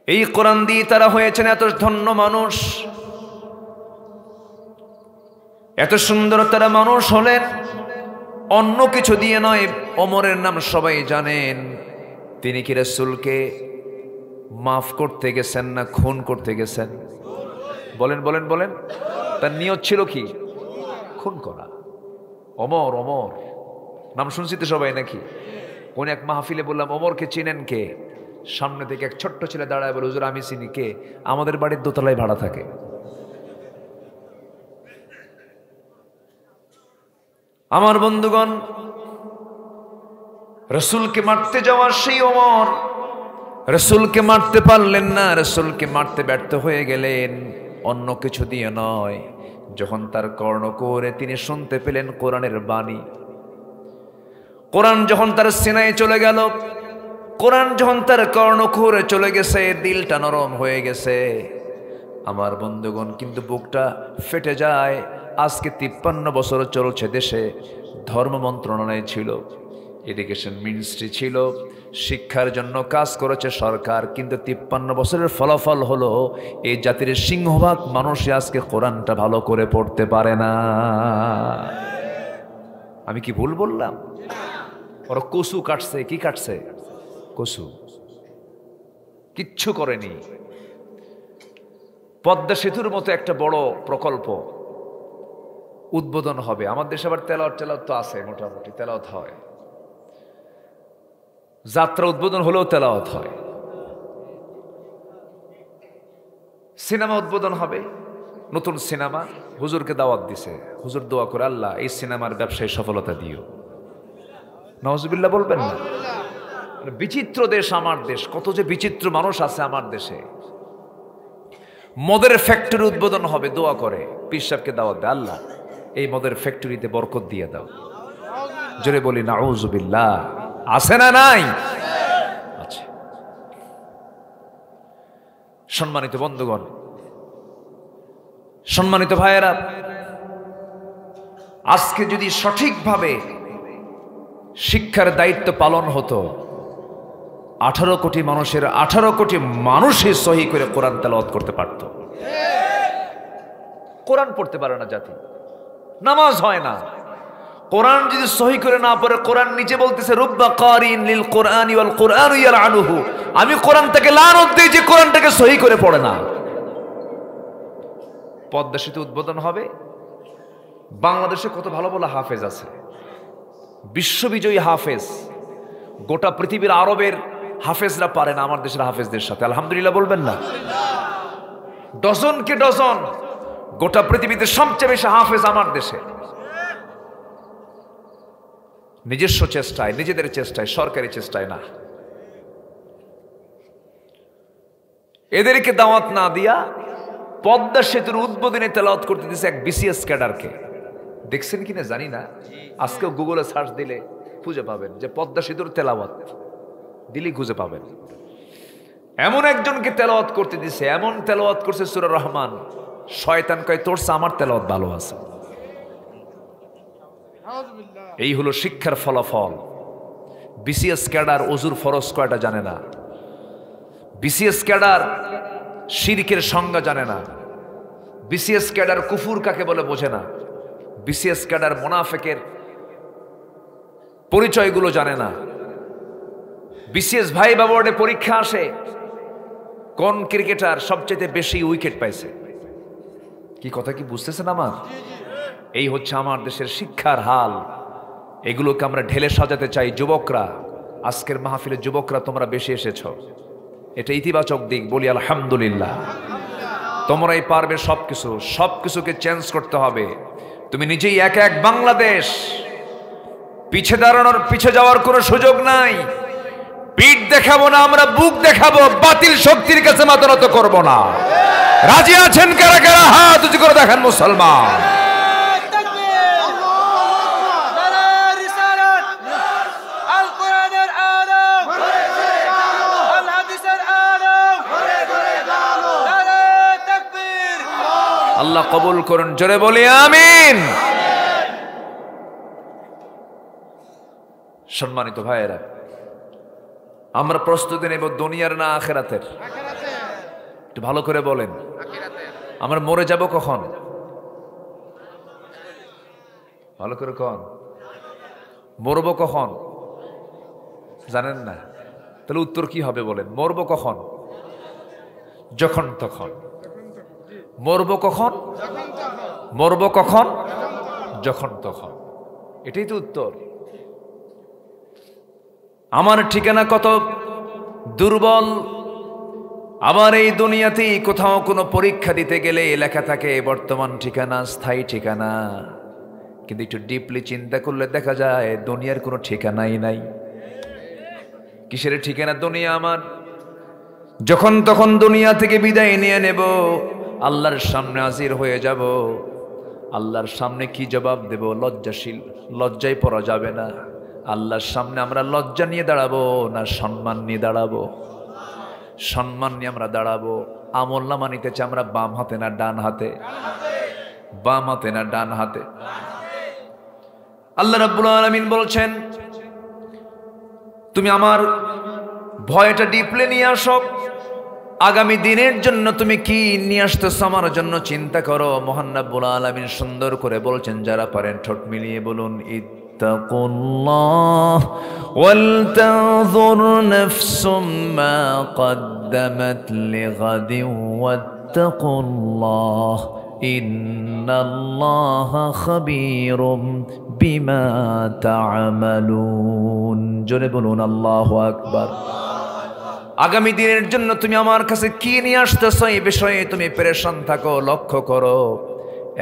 এই কোরআন দিয়ে তারা হয়েছেন এত ধন্য মানুষ, এত সুন্দর তারা মানুষ হলেন অন্য কিছু দিয়ে নয়। ওমরের নাম সবাই জানেন। তিনি কি রাসূলকে মাফ করতে গেছেন না খুন করতে গেছেন? বলেন বলেন বলেন। তার নিয়ত ছিল কি? খুন করা। ওমর, ওমর নাম শুনছি তো সবাই নাকি? কোন এক মাহফিলে বললাম, ওমরকে চিনেন কে? সামনে থেকে এক ছোট্ট ছেলে দাঁড়ায় বলে, হুজুর আমি চিনি। কে? আমাদের বাড়ির দোতলায় ভাড়া থাকে। আমার বন্ধুগণ, রাসূলকে মারতে যাওয়ার সেই ওমর রাসূলকে মারতে পারলেন না, রাসূলকে মারতে ব্যর্থ হয়ে গেলেন অন্য কিছু দিয়ে নয়। যখন তার কর্ণকুহরে তিনি শুনতে পেলেন কোরআনের বাণী, কোরআন যখন তার সিনায় চলে গেল, কোরআন যখন তার কর্ণকুহরে চলে গেছে, দিলটা নরম হয়ে গেছে। আমার বন্ধুগণ, কিন্তু বুকটা ফেটে যায়। আজকে 53 বছর চলছে দেশে ধর্ম মন্ত্রণালয় ছিল, এডুকেশন মিনিস্ট্রি ছিল, শিক্ষার জন্য কাজ করেছে সরকার, কিন্তু 53 বছরের ফলাফল হলো এই জাতির সিংহভাগ মানুষই আজকে কোরআনটা ভালো করে পড়তে পারে না। আমি কি ভুল বললাম? ওরা কসু কাটছে। কি কাটছে? কসু। কিচ্ছু করেনি। পদ্মা সেতুর মতো একটা বড় প্রকল্প উদ্বোধন হবে। আমার দেশে আবার তেলাওয়াত তো আছে, মোটামুটি তেলাওয়াত হয়। যাত্রা উদ্বোধন হলেও তেলাওয়াত হয়। সিনেমা উদ্বোধন হবে, নতুন সিনেমা, হুজুরকে দাওয়াত দিছে। হুজুর দোয়া করে, আল্লাহ এই সিনেমার ব্যবসায় সফলতা দিও। নাউজুবিল্লাহ বলবেন না? বিচিত্র দেশ আমার দেশ, কত যে বিচিত্র মানুষ আছে আমার দেশে। মদের ফ্যাক্টরি উদ্বোধন হবে, দোয়া করে, পীর সাহেবকে দাওয়াত দেয়, আল্লাহ এই মদের ফ্যাক্টরিতে বরকত দিয়ে দাও। জোরে বলি নাউজুবিল্লাহ। আছে না নাই? আছে। সম্মানিত বন্ধুগণ, সম্মানিত ভাইয়েরা, আজকে যদি সঠিকভাবে শিক্ষার দায়িত্ব পালন হতো, 18 কোটি মানুষের 18 কোটি মানুষই সহি করে কোরআন তেলাওয়াত করতে পারত। কোরআন পড়তে পারে না জাতি, নামাজ হয় না। কোরআন যদি সহি করে না পড়ে, কোরআন নিজে বলতেছে রুব্বা কারিন লিল কোরআনি ওয়াল কোরআনু ইয়ালআনুহু, আমি কোরআন থেকে লানত দেই যে কোরআনটাকে সহি করে পড়ে না। পদ্মা সেতু উদ্বোধন হবে। বাংলাদেশে কত ভালো ভালো হাফেজ আছে, বিশ্ববিজয়ী হাফেজ। গোটা পৃথিবীর আরবের হাফেজরা পারে না আমার দেশের হাফেজদের সাথে। আলহামদুলিল্লাহ বলবেন না? ডজনকে ডজন, গোটা পৃথিবীতে সবচেয়ে বেশি হাফেজ আমার দেশে। নিজস্ব চেষ্টায়, নিজেদের চেষ্টায়, সরকারি চেষ্টায় না। এদেরকে দাওয়াত না দিয়া পদ্মা সেতুর উদ্বোধনে তেলাওয়াত করতে দিয়েছে এক বিসিএস ক্যাডারকে। দেখছেন কিনা জানি না, আজকেও গুগলে সার্চ দিলে খুঁজে পাবেন যে পদ্মা সেতুর তেলাওয়াত দিলেই খুঁজে পাবেন। এমন একজনকে তেলাওয়াত করতে দিছে, এমন তেলাওয়াত করছে সূরা রহমান, শয়তান কয় তোর চেয়ে আমার তেলাওয়াত ভালো আছে। এই হলো শিক্ষার ফলাফল। বিসিএস ক্যাডার ওযুর ফরজ কয়টা জানে না, বিসিএস ক্যাডার শিরকের সংজ্ঞা জানে না, বিসিএস ক্যাডার কুফুর কাকে বলে বোঝে না, বিসিএস ক্যাডার মুনাফিকের পরিচয়গুলো জানে না। বিসিএস ভাইবা বোর্ডে পরীক্ষা আসে, কোন ক্রিকেটার সবচেয়ে বেশি উইকেট পাইছে। কি কথা কি বুঝতেছেন আমার? এই হচ্ছে আমার দেশের শিক্ষার হাল। এগুলোকে আমরা ঢেলে সাজাতে চাই। যুবকরা, আজকের মাহফিলে যুবকরা তোমরা বেশি এসেছো, এটা ইতিবাচক দিক, বলি আলহামদুলিল্লাহ। তোমরাই পারবে সবকিছু, সবকিছুকে চেঞ্জ করতে হবে। তুমি নিজেই এক এক বাংলাদেশ, পিছে দাঁড়ানোর, পিছে যাওয়ার কোনো সুযোগ নাই। পিঠ দেখাবো না, আমরা বুক দেখাবো, বাতিল শক্তির কাছে মাথা নত করবো না। রাজি আছেন কারা কারা? হাত উঁচু করে দেখেন মুসলমান। আল্লাহ কবুল করুন, জোরে বলি আমিন। সম্মানিত ভাইয়েরা, আমরা প্রস্তুতি নেব দুনিয়ার না আখিরাতের? একটু ভালো করে বলেন। আমরা মরে যাব কখন? ভালো করে কন, মরবো কখন? জানেন না? তাহলে উত্তর কি হবে বলেন? মরবো কখন? যখন তখন। মরবো কখন? মরবো কখন? যখন তখন। এটাই তো উত্তর। আমার ঠিকানা কত দুর্বল। আমার এই দুনিয়াতেই কোথাও কোনো পরীক্ষা দিতে গেলে লেখা থাকে বর্তমান ঠিকানা, স্থায়ী ঠিকানা। কিন্তু একটু ডিপলি চিন্তা করলে দেখা যায় দুনিয়ার কোনো ঠিকানাই নাই। কিসের ঠিকানা দুনিয়া আমার? যখন তখন দুনিয়া থেকে বিদায় নিয়ে নেব, আল্লাহর সামনে হাজির হয়ে যাব। আল্লাহর সামনে কি জবাব দেব? লজ্জাশীল, লজ্জায় পড়া যাবে না। আল্লাহর সামনে আমরা লজ্জা নিয়ে দাঁড়াবো না সম্মান নিয়ে দাঁড়াবো? সম্মান নিয়ে আমরা দাঁড়াবো। আমলনামা নিতেছে আমরা বাম হাতে না ডান হাতে? বাম হাতে না ডান হাতে? আল্লাহ রাব্বুল আলামিন বলছেন, তুমি আমার ভয়টা ডিপলে নিয়ে আসো। আগামী দিনের জন্য তুমি কি নিয়ে আসতেছ আমার জন্য চিন্তা করো। মহান রাব্বুল আলামিন সুন্দর করে বলছেন, যারা পারেন ঠোঁট মিলিয়ে বলুন, ইত্তাকুল্লাহ ওয়াল তানজুর নাফসুম মা কদ্দামাত লিগাদিন ওয়াত্তাকুল্লাহ ইন্নাল্লাহা খাবীরুম বিমা তা'মালুন। জোরে বলুন আল্লাহু আকবার। আগামী দিনের জন্য তুমি আমার কাছে কি নিয়ে আসতেছ এই বিষয়ে তুমি পেরেশান থাকো, লক্ষ্য করো।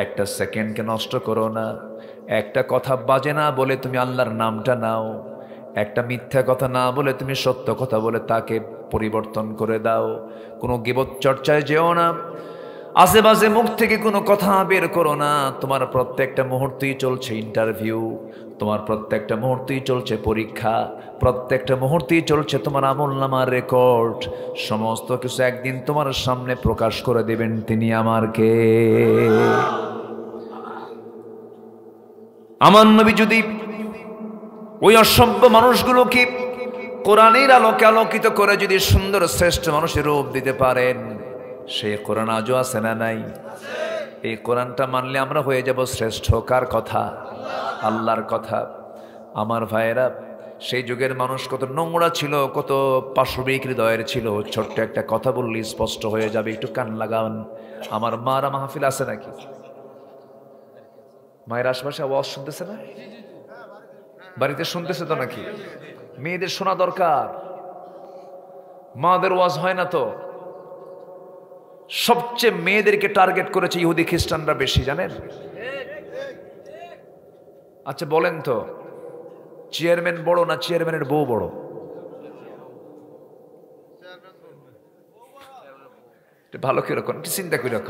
একটা সেকেন্ডকে নষ্ট করো না। একটা কথা বাজে না বলে তুমি আল্লাহর নামটা নাও। একটা মিথ্যা কথা না বলে তুমি সত্য কথা বলে তাকে পরিবর্তন করে দাও। কোনো গীবত চর্চায় যেও না। আশেপাশে মুখ থেকে কোনো কথা বের করো না। তোমার প্রত্যেকটা মুহূর্তেই চলছে ইন্টারভিউ, তোমার প্রত্যেকটা মুহূর্তেই চলছে পরীক্ষা, প্রত্যেকটা মুহূর্তেই চলছে তোমার আমলনামার রেকর্ড। সমস্ত কিছু একদিন তোমার সামনে প্রকাশ করে দেবেন তিনি আমার কে। আমার নবী যদি ওই অসভ্য মানুষগুলোকে কোরআনের আলোকে আলোকিত করে যদি সুন্দর শ্রেষ্ঠ মানুষের রূপ দিতে পারেন, সেই কোরআন আজও আছে না নাই? এই কোরআনটা মানলে আমরা হয়ে যাব শ্রেষ্ঠ। কার কথা? আল্লাহর কথা। আমার ভাইয়েরা, সেই যুগের মানুষ কত নোংরা ছিল, কত পাশবিক হৃদয়ের ছিল। ছোট্ট একটা কথা বললে স্পষ্ট হয়ে যাবে, একটু কান লাগান। আমার মারা মাহফিল আছে নাকি? মায়ের আশপাশে আওয়াজ শুনতেছে না? বাড়িতে শুনতেছে তো নাকি? মেয়েদের শোনা দরকার, মাদের ওয়াজ হয় না তো। সবচেয়ে মেয়েদেরকে টার্গেট করেছে ইহুদি খ্রিস্টানরা বেশি, জানেন? আচ্ছা বলেন তো, চেয়ারম্যান বড় না চেয়ারম্যানের বউ বড়? ভালো কিরকম কি চিন্তা করে রাখ,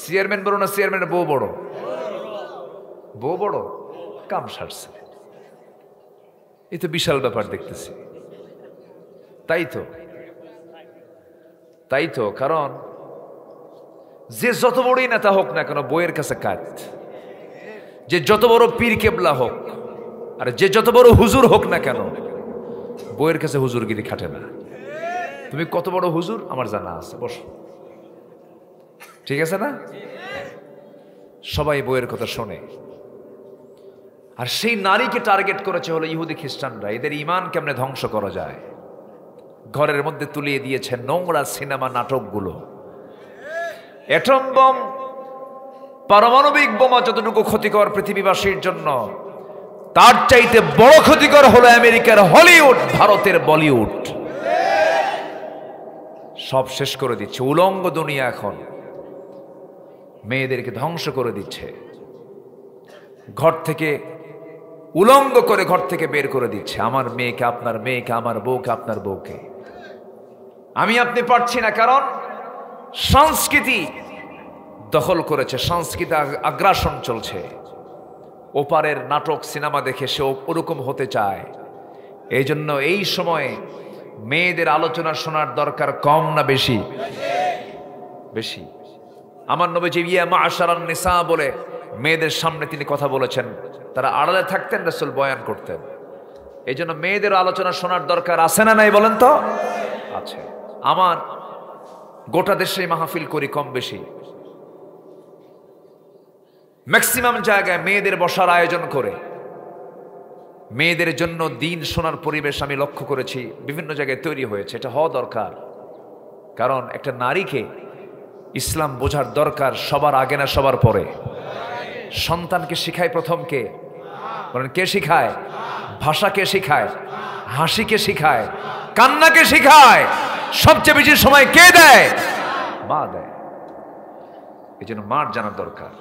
চেয়ারম্যান বড় না চেয়ারম্যানের বউ বড়? বউ বড়, কাম সারছে। এই তো বিশাল ব্যাপার দেখতেছি। তাই তো কারণ যে যত বড়ই নেতা হোক না কেন বইয়ের কাছে কাজ, যে যত বড় পীর কেবলা হোক আর যে যত বড় হুজুর হোক না কেন বইয়ের কাছে হুজুরগিরি খাটে না। তুমি কত বড় হুজুর আমার জানা আছে, বসো, ঠিক আছে না? সবাই বইয়ের কথা শোনে। আর সেই নারীকে টার্গেট করেছে হলো ইহুদি খ্রিস্টানরা। এদের ঈমান কেমনে ধ্বংস করা যায়, ঘরের মধ্যে তুলিয়ে দিয়েছে নোংরা সিনেমা নাটকগুলো। অ্যাটম বম, পারমাণবিক বোমা যতটুকু ক্ষতিকর পৃথিবীবাসীর জন্য, তার চাইতে বড় ক্ষতিকর হলো আমেরিকার হলিউড, ভারতের বলিউড। সব শেষ করে দিচ্ছে। উলঙ্গ দুনিয়া এখন মেয়েদেরকে ধ্বংস করে দিচ্ছে। ঘর থেকে উলঙ্গ করে ঘর থেকে বের করে দিচ্ছে। আমার মেয়েকে আপনার মেয়েকে, আমার বউকে আপনার বউকে। আমি আপনি পারছি না, কারণ সংস্কৃতি দখল করেছে, সংস্কৃতি আগ্রাসন চলছে। ওপারের নাটক সিনেমা দেখে সে ওরকম হতে চায়। এই জন্য এই সময়ে মেয়েদের আলোচনা শোনার দরকার কম না বেশি? বেশি। আমার নবীজি ইয়া মা'আশারান নিসা বলে মেয়েদের সামনে তিনি কথা বলেছেন। তারা আড়ালে থাকতেন, রাসূল বয়ান করতেন। এই জন্য মেয়েদের আলোচনা শোনার দরকার আছে না নাই বলেন তো? আছে। আমার গোটা দেশে মাহফিল করি কম বেশি, ম্যাক্সিমাম জায়গায় মেয়েদের বসার আয়োজন করে মেয়েদের জন্য দিন শোনার পরিবেশ আমি লক্ষ্য করেছি বিভিন্ন জায়গায় তৈরি হয়েছে। এটা হওয়া দরকার, কারণ একটা নারীকে ইসলাম বোঝার দরকার সবার আগে না সবার পরে? সন্তানকে শিখায় প্রথম কে? বলেন কে শিখায়? ভাষাকে শিখায়, হাসিকে শিখায়, কান্নাকে শিখায়। সবচেয়ে বেশি সময় কে দেয়? মা দেয়। এই জন্য মার জানার দরকার।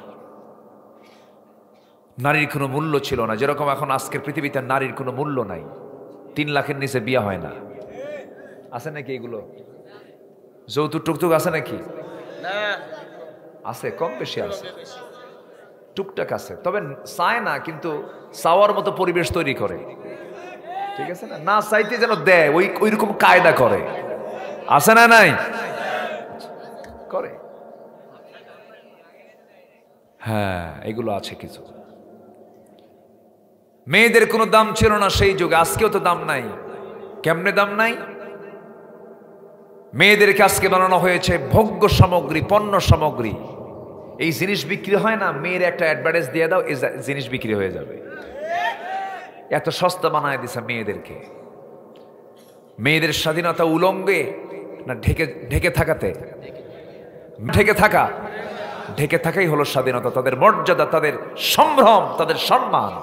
নারীর কোনো মূল্য ছিল না, যেরকম এখন আজকের পৃথিবীতে নারীর কোনো মূল্য নাই। 3 লাখের নিচে বিয়ে হয় না। আছে নাকি এগুলো? যৌতুক টুকটুক আছে নাকি? আছে, কম বেশি আছে, টুকটাক আছে। তবে চায় না, কিন্তু চাওয়ার মতো পরিবেশ তৈরি করে, ঠিক আছে না? না চাইতে যেন দেয়, ওই রকম কায়দা করে। আছে না নাই? করে। হ্যাঁ, এগুলো আছে কিছু। মেয়েদের কোনো দাম ছিল না সেই যুগে, আজকেও তো দাম নাই। কেমনে দাম নাই? মেয়েদেরকে আজকে বানানো হয়েছে ভোগ্য সামগ্রী, পণ্য সামগ্রী। এই জিনিস বিক্রি হয় না, মেয়ের একটা অ্যাডভার্টাইজ দিয়ে দাও, এই জিনিস বিক্রি হয়ে যাবে। এত সস্তা বানায় দিছে মেয়েদেরকে। মেয়েদের স্বাধীনতা উলঙ্গে না ঢেকে থাকাতে? ঢেকে থাকাই হলো স্বাধীনতা। তাদের মর্যাদা, তাদের সম্ভ্রম, তাদের সম্মান।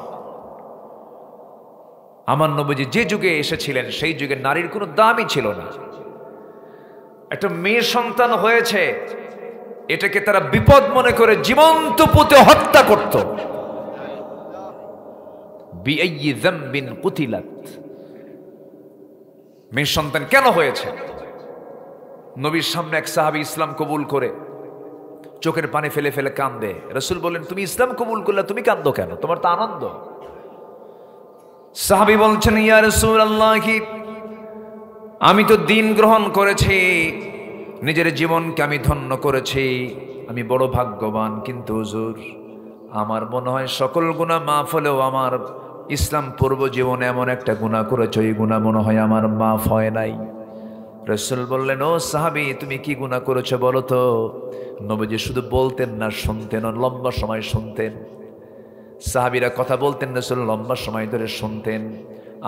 আমার নবীজি যে যুগে এসেছিলেন সেই যুগে নারীর কোনো দামই ছিল না। একটা মেয়ে সন্তান হয়েছে, এটাকে তারা বিপদ মনে করে জীবন্ত পুঁতে হত্যা করত। বিআইয়ি যামবিন কুতিলাত। মেয়ে সন্তান কেন হয়েছে? নবীর সামনে এক সাহাবী ইসলাম কবুল করে চোখের পানি ফেলে ফেলে কান্দে। রাসূল বলেন, তুমি ইসলাম কবুল করলে তুমি কাঁদো কেন? তোমার তো আনন্দ। সাহাবী বলছেন, ইয়া রাসূলুল্লাহ, আমি তো দ্বীন গ্রহণ করেছি, নিজের জীবনকে আমি ধন্য করেছি, আমি বড় ভাগ্যবান। কিন্তু হুজুর, আমার মনে হয় সকল গুনাহ মাফ হলেও আমার ইসলাম পূর্ব জীবনে এমন একটা গুনাহ করেছে, ওই গুনাহ মনে হয় আমার মাফ হয় নাই। রাসূল বললেন, ও সাহাবী, তুমি কি গুনাহ করেছো বলো তো? নবীজি শুধু বলতেন না, শুনতেন, লম্বা সময় শুনতেন। সাহাবীরা কথা বলতেন, রাসূল লম্বা সময় ধরে শুনতেন।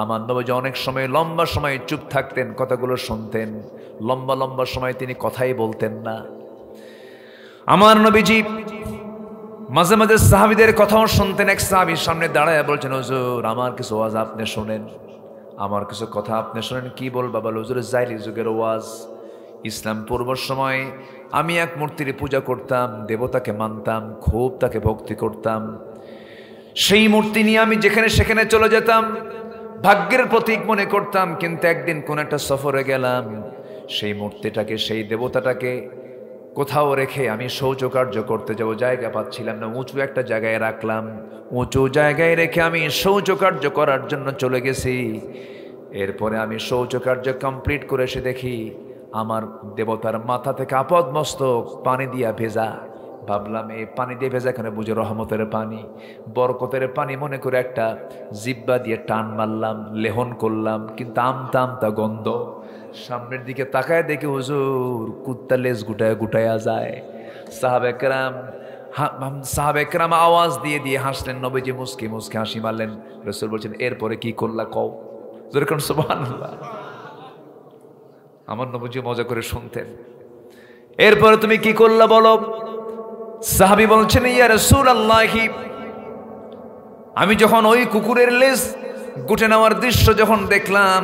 আমার নবীজি অনেক সময় লম্বা সময় চুপ থাকতেন, কথাগুলো শুনতেন। লম্বা লম্বা সময় তিনি কথাই বলতেন না। আমার নবীজি মাঝে মাঝে সাহাবীদের কথাও শুনতেন। এক সাহাবীর সামনে দাঁড়ায় বলছেন, হুজুর, আমার কিছু ওয়াজ আপনি শোনেন, আমার কিছু কথা আপনি শোনেন। কি বলবা বলো? হুজুর, জাইলি যুগের ওয়াজ। ইসলাম পূর্ব সময় আমি এক মূর্তির পূজা করতাম, দেবতাকে মানতাম, খুব তাকে ভক্তি করতাম। সেই মূর্তি নিয়ে আমি যেখানে সেখানে চলে যেতাম, ভাগ্যের প্রতীক মনে করতাম। কিন্তু একদিন কোন একটা সফরে গেলাম, সেই মূর্তিটাকে, সেই দেবতাটাকে কোথাও রেখে আমি শৌচকার্য করতে যাব, জায়গা পাচ্ছিলাম না, উঁচু একটা জায়গায় রাখলাম। উঁচু জায়গায় রেখে আমি শৌচকার্য করার জন্য চলে গেছি। এরপরে আমি শৌচকার্য কমপ্লিট করে এসে দেখি আমার দেবতার মাথা থেকে আপদ মস্তক পানি দিয়া ভেজা। ভাবলাম এই পানি দিয়ে ভেজা, এখানে বুঝে রহমতের পানি, বরকতের পানি মনে করে একটা জিব্বা দিয়ে টান মারলাম, লেহন করলাম, কিন্তু আমতা আমতা গন্ধ। সামনের দিকে তাকায় দেখি হুজুর কুত্তা লেজ গুটায় গুটায়া যায়। সাহাবেকরাম আওয়াজ দিয়ে দিয়ে হাসলেন, নবীজি মুস্কি মুস্কি হাসি মারলেন। রাসূল বলছেন এরপরে কি করলা কও, যেরকম সুবহানাল্লাহ। আমার নবীজি মজা করে শুনতেন। এরপরে তুমি কি করলা বলো? সাহাবী বলছেন ইয়া রাসূলুল্লাহ, আমি যখন ওই কুকুরের লেজ গুটে নেওয়ার দৃশ্য যখন দেখলাম,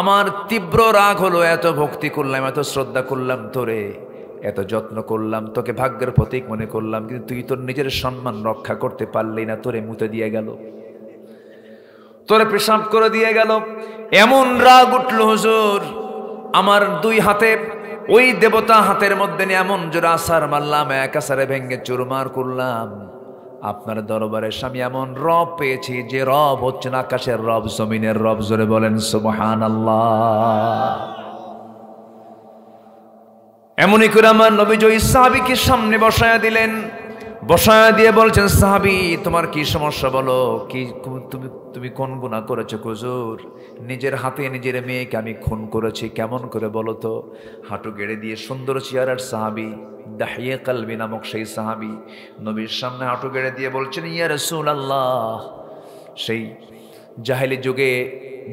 আমার তীব্র রাগ হলো। এত ভক্তি করলাম, এত শ্রদ্ধা করলাম তোরে, এত যত্ন করলাম, তোকে ভাগ্যের প্রতীক মনে করলাম, কিন্তু তুই তোর নিজের সম্মান রক্ষা করতে পারলি না, তোরে মুতে দিয়ে গেল, তোরে পেশাব করে দিয়ে গেল। এমন রাগ উঠল হুজুর, আমার দুই হাতে ওই দেবতা হাতের মধ্যে নিয়ে এমন জোরে আছাড় মারলাম, এক আছাড়ে ভেঙ্গে চুরমার করলাম। আপনার দরবারে স্বামী এমন রব পেয়েছি যে রব হচ্ছেন আকাশের রব, জমিনের রব। জোরে বলেন সুবহানাল্লাহ। এমনই করে আমার নবীজি ওই সাহাবীকে সামনে বসায়া দিলেন। বসায়া দিয়ে বলছেন, সাহাবী তোমার কি সমস্যা বলো, কি তুমি কোন গুনাহ করেছো? হুজুর নিজের হাতে নিজের মেয়েকে আমি খুন করেছি। কেমন করে বলো তো? হাঁটু গেড়ে দিয়ে সুন্দর চেহারার সাহাবী দাহিয়ে কালবি নামক সেই সাহাবী নবীর সামনে হাঁটু গেড়ে দিয়ে বলছেন, ইয়া রাসূলুল্লাহ, সেই জাহেলি যুগে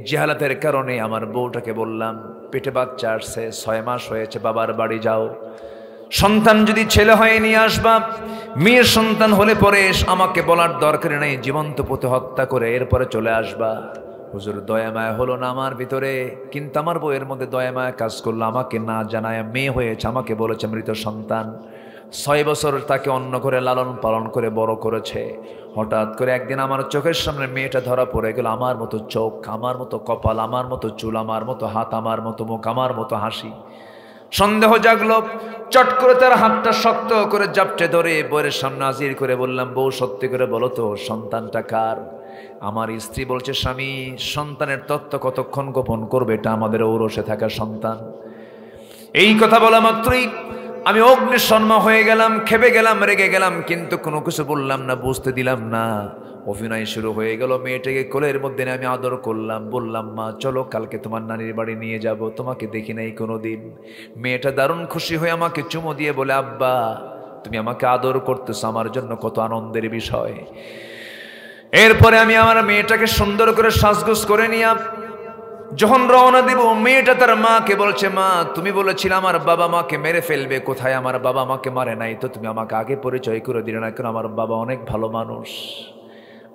জাহালাতের কারণে আমার বউটাকে বললাম পেটে বাচ্চা আসছে, 6 মাস হয়েছে, বাবার বাড়ি যাও, সন্তান যদি ছেলে হয় নিয়ে আসবা, মেয়ের সন্তান হলে পরে আমাকে বলার দরকার নেই, জীবন্ত পুঁতে হত্যা করে এরপরে চলে আসবা। হুজুর দয়া মায়া হলো না আমার ভিতরে, কিন্তু আমার বউয়ের মধ্যে দয়া মায়া কাজ করলো। আমাকে না জানায় মেয়ে হয়েছে, আমাকে বলেছে মৃত সন্তান। 6 বছর তাকে অন্য করে লালন পালন করে বড় করেছে। হঠাৎ করে একদিন আমার চোখের সামনে মেয়েটা ধরা পড়ে গেল। আমার মতো চোখ, আমার মতো কপাল, আমার মতো চুল, আমার মতো হাত, আমার মতো মুখ, আমার মতো হাসি। সন্দেহ জাগলো, চট করে তার হাতটা শক্ত করে জাপটে ধরে বউয়ের সামনে হাজির করে বললাম, বউ সত্যি করে বলো তো সন্তানটা কার? আমার স্ত্রী বলছে, স্বামী সন্তানের তত্ত্ব কতক্ষণ গোপন করবে, এটা আমাদের ঔরসে থাকা সন্তান। এই কথা বলা মাত্রই আমি অগ্নিশর্মা হয়ে গেলাম, খেপে গেলাম, রেগে গেলাম, কিন্তু কোনো কিছু বললাম না, বুঝতে দিলাম না। অভিনয় শুরু হয়ে গেল। মেয়েটাকে কোলের মধ্যে আমি আদর করলাম, বললাম মা চলো কালকে তোমার নানির বাড়ি নিয়ে যাব, তোমাকে দেখি নাই কোনোদিন। মেয়েটা দারুণ খুশি হয়ে আমাকে চুমো দিয়ে বলে, আব্বা তুমি আমাকে আদর করতেছো, আমার জন্য কত আনন্দের বিষয়। এরপরে আমি আমার মেয়েটাকে সুন্দর করে সাজগোজ করে নিয়ে যখন রওনা দিব, মেয়েটা তার মাকে বলছে, মা তুমি বলেছিলে আমার বাবা মাকে মেরে ফেলবে, কোথায় আমার বাবা মাকে মারে নাই, তো তুমি আমাকে আগে পরিচয় করে দিলে না কেন? আমার বাবা অনেক ভালো মানুষ।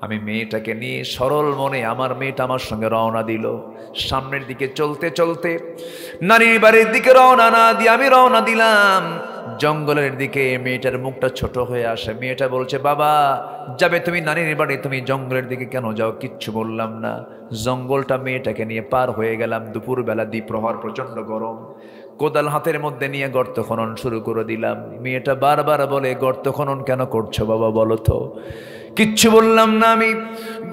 আমি মেয়েটাকে নিয়ে সরল মনে আমার মেয়েটা আমার সঙ্গে রওনা দিল। সামনের দিকে চলতে চলতে নানির বাড়ির দিকে রওনা না দিয়ে আমি রওনা দিলাম জঙ্গলের দিকে। মেয়েটার মুখটা ছোট হয়ে আসে। মেয়েটা বলছে, বাবা যাবে তুমি নানির বাড়ি, তুমি জঙ্গলের দিকে কেন যাও? কিচ্ছু বললাম না। জঙ্গলটা মেয়েটাকে নিয়ে পার হয়ে গেলাম। দুপুরবেলা দ্বিপ্রহর, প্রচন্ড গরম। কোদাল হাতের মধ্যে নিয়ে গর্ত খনন শুরু করে দিলাম। মেয়েটা বারবার বলে, গর্ত খনন কেন করছো বাবা বলো তো? কিচ্ছু বললাম না আমি।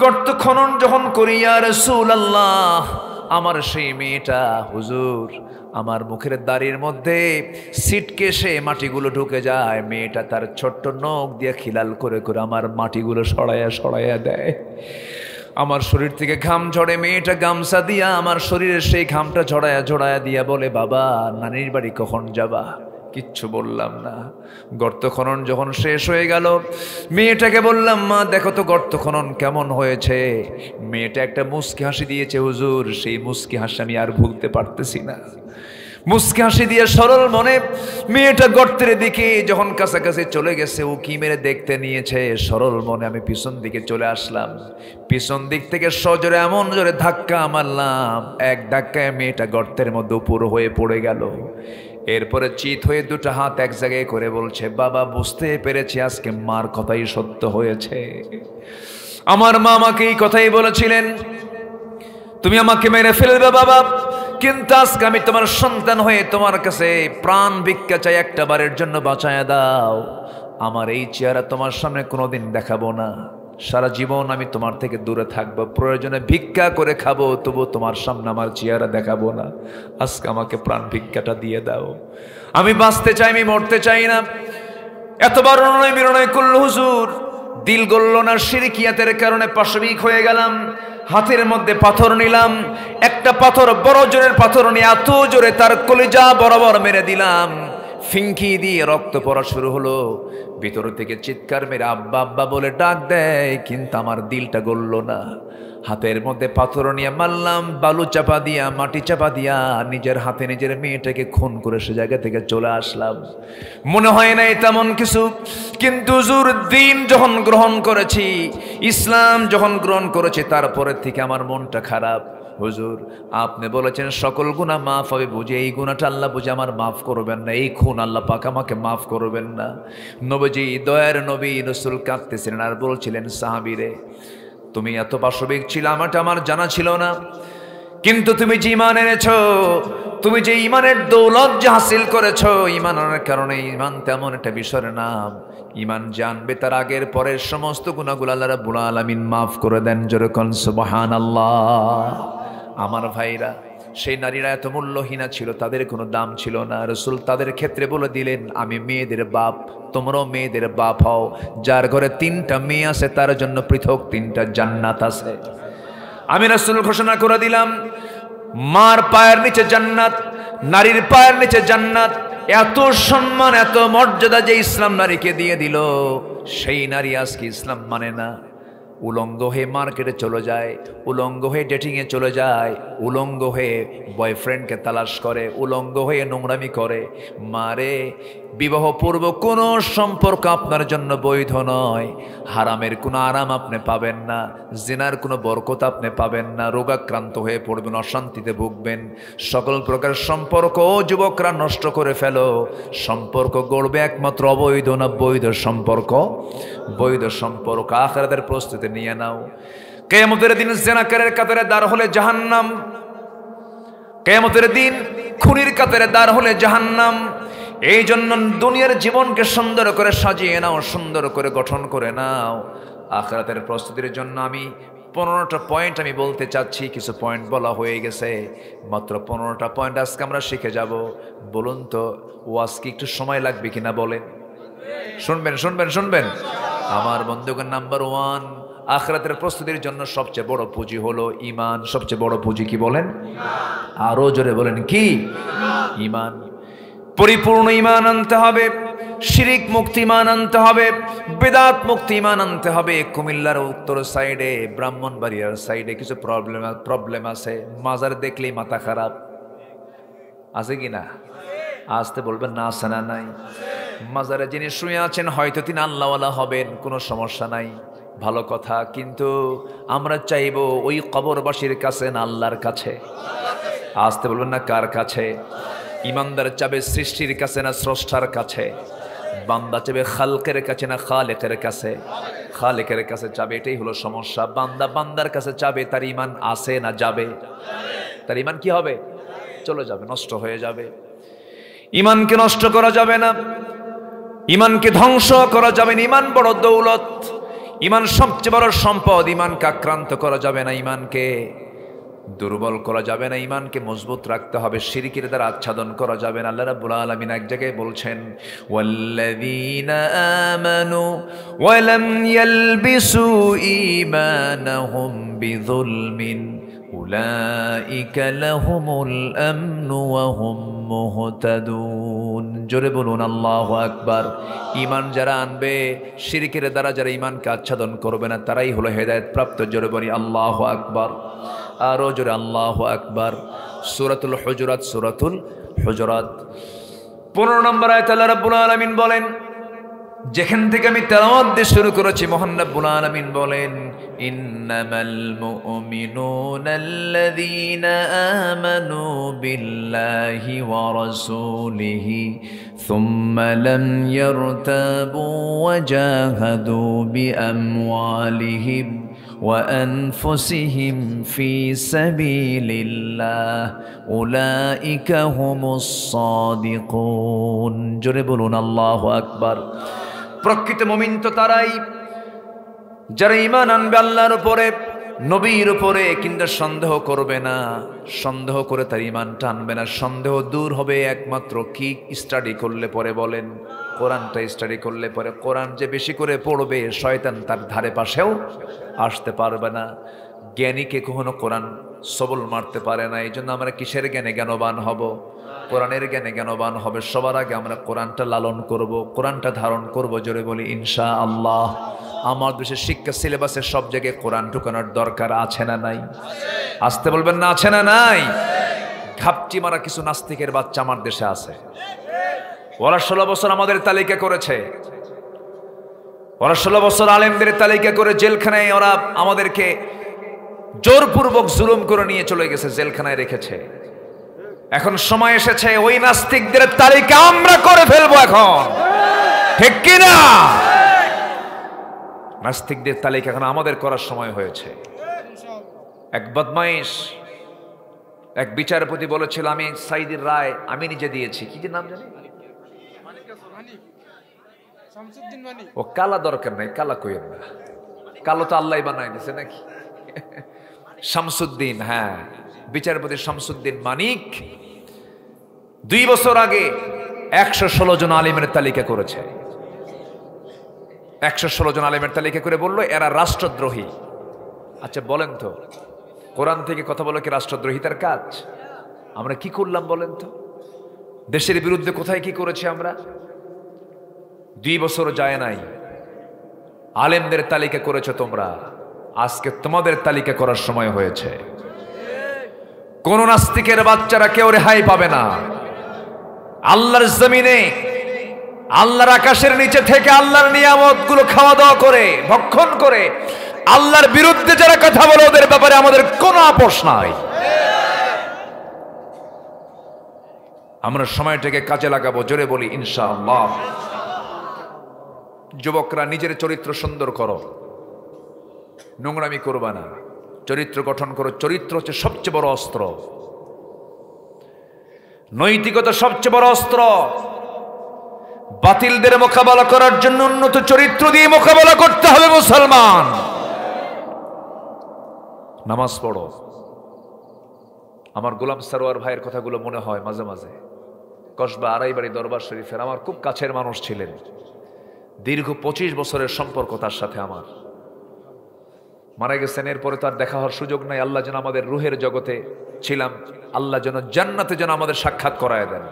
গর্ত খনন যখন করি, ইয়া রাসূলুল্লাহ, আমার সেই মেয়েটা হুজুর আমার মুখের দাড়ির মধ্যে সিটকেসে মাটিগুলো ঢুকে যায়। মেয়েটা তার ছোট্ট নখ দিয়ে খিলাল করে করে আমার মাটিগুলো সরাইয়া সরাইয়া দেয়। আমার শরীর থেকে ঘাম ঝরে। মেয়েটা গামছা দিয়া আমার শরীরের সেই ঘামটা ঝরায়া ঝরায়া দিয়া বলে, বাবা নানির বাড়ি কখন যাবা? কিচ্ছু বললাম না। গর্ত খনন যখন শেষ হয়ে গেল, মেয়েটাকে বললাম, মা দেখো তো গর্ত খনন কেমন হয়েছে। মেয়েটা একটা মুস্কি হাসি দিয়েছে হুজুর, সেই মুস্কি হাসি আমি আর ভুলতে পারতেছি না। মুস্কি হাসি দিয়ে সরল মনে মেয়েটা গর্তের দিকে যখন কাছাকাছি চলে গেছে, উকি মেরে দেখতে নিয়েছে, সরল মনে আমি পিছন দিকে চলে আসলাম। পিছন দিক থেকে সজোরে এমন জোরে ধাক্কা মারলাম, এক ধাক্কায় মেয়েটা গর্তের মধ্যে উপর হয়ে পড়ে গেল। এরপরে চিত হয়ে দুটো হাত এক জায়গায় করে বলছে, বাবা বুঝতে পেরেছি আজকে মার কথাই সত্য হয়েছে। আমার মা আমাকে এই কথাই বলেছিলেন, তুমি আমাকে মেরে ফেলবে বাবা, কিন্তু আজকে আমি তোমার সন্তান হয়ে তোমার কাছে প্রাণ ভিক্ষা চাই, একটা বারের জন্য বাঁচায়া দাও। আমার এই চেহারা তোমার সামনে কোনোদিন দেখাবো না, সারা জীবন আমি তোমার থেকে দূরে থাকবো, প্রয়োজনে ভিক্ষা করে খাবো, তবু তোমার সামনে আমার চেহারা দেখাবো না। আজকে আমাকে প্রাণ ভিক্ষাটা দিয়ে দাও, আমি বাঁচতে চাই, আমি মরতে চাই না। এতবার অনুনয় বিনয় করল হুজুর, দিল গলল না, শিরকিয়াতের কারণে পাশবিক হয়ে গেলাম। হাতের মধ্যে পাথর নিলাম, একটা পাথর বড় জোরের পাথর নিয়ে এত জোরে তার কলিজা বরাবর মেরে দিলাম, ফিঙ্কি দিয়ে রক্ত পড়া শুরু হলো। ভিতর থেকে চিৎকার মেরে আব্বা আব্বা বলে ডাক দেয়, কিন্তু আমার দিলটা গলল না। হাতের মধ্যে পাথর নিয়ে মারলাম, বালু চাপা দিয়া, মাটি চাপা দিয়া, নিজের হাতে নিজের মেয়েটাকে খুন করে সে জায়গা থেকে চলে আসলাম। মনে হয় নাই তেমন কিছু, কিন্তু হুজুর দিন যখন গ্রহণ করেছি, ইসলাম যখন গ্রহণ করেছি, তারপরে থেকে আমার মনটা খারাপ। হুজুর আপনি বলেছেন সকল গুনাহ মাফ হবে, বুঝে এই গুনাহটা আল্লাহ বুঝে আমার মাফ করবেন না, এই খুন আল্লাহ পাক আমাকে মাফ করবেন না। নবীজি, দয়ার নবী রাসূল কাঁদতেছিলেন আর বলছিলেন, সাহাবীরে তুমি এত পাশবিক ছিল, আমার জানা ছিল না, কিন্তু তুমি যে ঈমান এনেছো, তুমি যে ঈমানের দৌলত যে হাসিল করেছো, ঈমানের কারণে, ঈমান তেমন একটা বিষয়ের নাম, ঈমান জানবে তার আগের পরের সমস্ত গুনাহগুলো আল্লাহ রাব্বুল আলামিন মাফ করে দেন। জোরে কোন সুবহানাল্লাহ। আমার ভাইরা, সেই নারীরা এত মূল্যহীনা ছিল, তাদের কোনো দাম ছিল না। রাসূল তাদের ক্ষেত্রে বলে দিলেন, আমি মেয়েদের বাপ, তোমরাও মেয়েদের বাপ হও। যার ঘরে 3টা মেয়ে আছে তার জন্য পৃথক 3টা জান্নাত আছে। আমি রাসূল ঘোষণা করে দিলাম, মার পায়ের নিচে জান্নাত, নারীর পায়ের নিচে জান্নাত। এত সম্মান, এত মর্যাদা যে ইসলাম নারীকে দিয়ে দিল, সেই নারী আজকে ইসলাম মানে না, উলঙ্গ হয়ে মার্কেটে চলে যায়, উলঙ্গ হয়ে ডেটিংয়ে চলে যায়, উলঙ্গ হয়ে বয়ফ্রেন্ডকে তালাশ করে, উলঙ্গ হয়ে নোংরামি করে। মারে, বিবাহ পূর্ব কোনো সম্পর্ক আপনার জন্য বৈধ নয়। হারামের কোনো আরাম আপনি পাবেন না, জিনার কোনো বরকত আপনি পাবেন না, রোগাক্রান্ত হয়ে পড়বেন, অশান্তিতে ভুগবেন। সকল প্রকার সম্পর্ক যুবকরা নষ্ট করে ফেলো। সম্পর্ক গড়বে একমাত্র অবৈধ না বৈধ সম্পর্ক, বৈধ সম্পর্ক। আখিরাতের প্রস্তুতি নিয়ে নাও। কিয়ামতের দিন জিনাকারের কাতারে দাঁড় হলে জাহান্নাম, কিয়ামতের দিন খুনির কাতারে দাঁড় হলে জাহান্নাম। এই জন্য দুনিয়ার জীবনকে সুন্দর করে সাজিয়ে নাও, সুন্দর করে গঠন করে নাও। আখিরাতের প্রস্তুতির জন্য আমি 15টা পয়েন্ট আমি বলতে চাচ্ছি, কিছু পয়েন্ট বলা হয়ে গেছে, মাত্র 15টা পয়েন্ট আজকে আমরা শিখে যাব। বলুন তো ওয়াজ কি একটু সময় লাগবে কিনা বলেন? শুনবেন শুনবেন শুনবেন আমার বন্ধুগণ। নাম্বার 1, আখিরাতের প্রস্তুতির জন্য সবচেয়ে বড় পুঁজি হলো ঈমান। সবচেয়ে বড় পুঁজি কি বলেন? আরো জোরে বলেন, কি? ঈমান। পরিপূর্ণ ঈমান আনতে হবে, শিরিক মুক্তি ঈমান আনতে হবে, বিদআত মুক্তি ঈমান আনতে হবে। কুমিল্লার উত্তর সাইডে, ব্রাহ্মণবাড়িয়ার সাইডে কিছু প্রবলেম আছে। মাজার দেখলেই মাথা খারাপ, আছে কি না? আসতে বলবেন না, আছে না নাই? মাজারে যিনি শুয়ে আছেন হয়তো তিনি আল্লাহওয়ালা হবেন, কোনো সমস্যা নাই, ভালো কথা। কিন্তু আমরা চাইবো ওই কবরবাসীর কাছে না আল্লাহর কাছে? আসতে বলবেন না, কার কাছে? ইমানদার চাবে সৃষ্টির কাছে না স্রষ্টার কাছে? বান্দা চাবে খালকের কাছে না খালেকের কাছে? খালেকের কাছে চাবে। এটাই হলো সমস্যা। বান্দা বান্দার কাছে চাবে, তার ঈমান আছে না যাবে? তার ঈমান কি হবে? চলে যাবে, নষ্ট হয়ে যাবে। ঈমানকে নষ্ট করা যাবে না, ঈমানকে ধ্বংস করা যাবে না। ঈমান বড় দৌলত, ঈমান সবচেয়ে বড় সম্পদ। ঈমানকে আক্রান্ত করা যাবে না, ঈমানকে দুর্বল করা যাবে না, ঈমানকে মজবুত রাখতে হবে। শিরকের দ্বারা আচ্ছাদন করা যাবে না। আল্লাহ রাব্বুল আলামিন এক জায়গায় বলছেন, ওয়াল্লাযীনা আমানু ওয়া লাম ইয়ালবিসু ঈমানাহুম বিযুলমিন উলাইকা লাহুমুল আমনু ওয়া হুম মুহতাদুন। জোরে বলুন আল্লাহু আকবার। ঈমান যারা আনবে, শিরকের দ্বারা যারা ঈমানকে আচ্ছাদন করবে না, তারাই হলো হেদায়েত প্রাপ্ত। জোরে বলি আল্লাহু আকবার। আরো জোরে আল্লাহু আকবার। সূরাতুল হুজুরাত, সূরাতুল হুজুরাত 15 নম্বর আয়াত আল্লাহ রাব্বুল আলামিন বলেন, যেখান থেকে আমি তেলাওয়াত দিয়ে শুরু করেছি, মহান রাব্বুল আলামিন বলেন, ইন্নামাল মুমিনুনা আল্লাযীনা আমানু বিল্লাহি ওয়া রাসূলিহি সুম্মা লাম ইয়ারতাবু ওয়া জাহাদু বিআমওয়ালিহিম وأنفسهم في سبيل الله أولئك هم الصادقون জোরে বলুন আল্লাহু আকবার। প্রকৃত মুমিন তো তারাই যারা ঈমান আনবে আল্লাহর উপরে, নবীর উপরে, কিন্তু সন্দেহ করবে না, সন্দেহ করে তার ঈমানটা আনবে না। সন্দেহ দূর হবে একমাত্র কি স্টাডি করলে পরে, বলেন? কোরআনটা স্টাডি করলে পরে। কোরআন যে বেশি করে পড়বে শয়তান তার ধারে পাশেও আসতে পারবে না। জ্ঞানীকে কখনো কোরআন সবল মারতে পারে না। এই জন্য আমরা কিসের জ্ঞানে জ্ঞানবান হব? কোরআনের জ্ঞানে জ্ঞানবান হবে। সবার আগে আমরা কোরআনটা লালন করব, কোরআনটা ধারণ করব। জোরে বলি ইনশাআল্লাহ। আমার দেশের শিক্ষা সিলেবাসের সব জায়গায় কোরআন ঢুকানোর দরকার আছে না নাই? আসতে বলবেন না, আছে না নাই? ঘাপটি মারা কিছু নাস্তিকের বাচ্চা আমার দেশে আছে। ওরা 16 বছর আমাদের তালিকা করেছে, ওরা 16 বছর আলেমদের তালিকা করে জেলখানায় ওরা আমাদেরকে জোরপূর্বক জুলুম করে নিয়ে চলে গেছে, জেলখানায় রেখেছে। এখন সময় এসেছে ওই নাস্তিকদের তালিকা আমরা করে ফেলবো এখন, ঠিক কিনা? নাস্তিকদের তালিকা এখন আমাদের করার সময় হয়েছে। এক বদমাইশ এক বিচারপতি বলেছিল, আমি সাইদির রায় আমি নিজে দিয়েছি। কি যে নাম জানি, ও কালা দরকার নাই, কালা কইেন না, কালো তো আল্লাহ বানাই দিছে নাকি। শামসুদ্দিন, হ্যাঁ, বিচারপতি শামসুদ্দিন মানিক 2 বছর আগে 116 জন আলিমের তালিকা করেছে। 116 জন আলিমের তালিকা করে বলল এরা রাষ্ট্রদ্রোহী। আচ্ছা বলেন তো, কোরআন থেকে কথা বলে কি রাষ্ট্রদ্রোহিতার কাজ? আমরা কি করলাম বলেন তো? দেশের বিরুদ্ধে কোথায় কি করেছি আমরা? 2 বছর যায় নাই, আলেমদের তালিকা করেছো তোমরা। আজকে তোমাদের তালিকা করার সময় হয়েছে। কোন নাস্তিকের বাচ্চারা কেউ রেহাই পাবে না। আল্লাহর জমিনে, আল্লাহর আকাশের নিচে থেকে আল্লাহর নিয়ামত গুলো খাওয়া দাওয়া করে, ভক্ষণ করে আল্লাহর বিরুদ্ধে যারা কথা বলে ওদের ব্যাপারে আমাদের কোনো আপোষ নাই। আমরা সময়টাকে কাজে লাগাবো। জোরে বলি ইনশাআল্লাহ। যুবকরা নিজের চরিত্র সুন্দর করো, নোংরামি করবা না, চরিত্র গঠন করো। চরিত্র হচ্ছে সবচেয়ে বড় অস্ত্র, নৈতিকতা সবচেয়ে বড় অস্ত্র। বাতিলদের মোকাবেলা করার জন্য উন্নত চরিত্র দিয়ে মোকাবেলা করতে হবে মুসলমান। নামাজ পড়ো। আমার গোলাম সারোয়ার ভাইয়ের কথাগুলো মনে হয় মাঝে মাঝে। কসবা আড়াইবাড়ি দরবার শরীফের আমার খুব কাছের মানুষ ছিলেন। দীর্ঘ 25 বছরের সম্পর্ক তার সাথে আমার। মারা গেছেন, এরপরে তার দেখা হওয়ার সুযোগ নাই। আল্লাহ যেন আমাদের রুহের জগতে ছিলাম, আল্লাহ যেন জান্নাতে যেন আমাদের সাক্ষাৎ করায় দেন।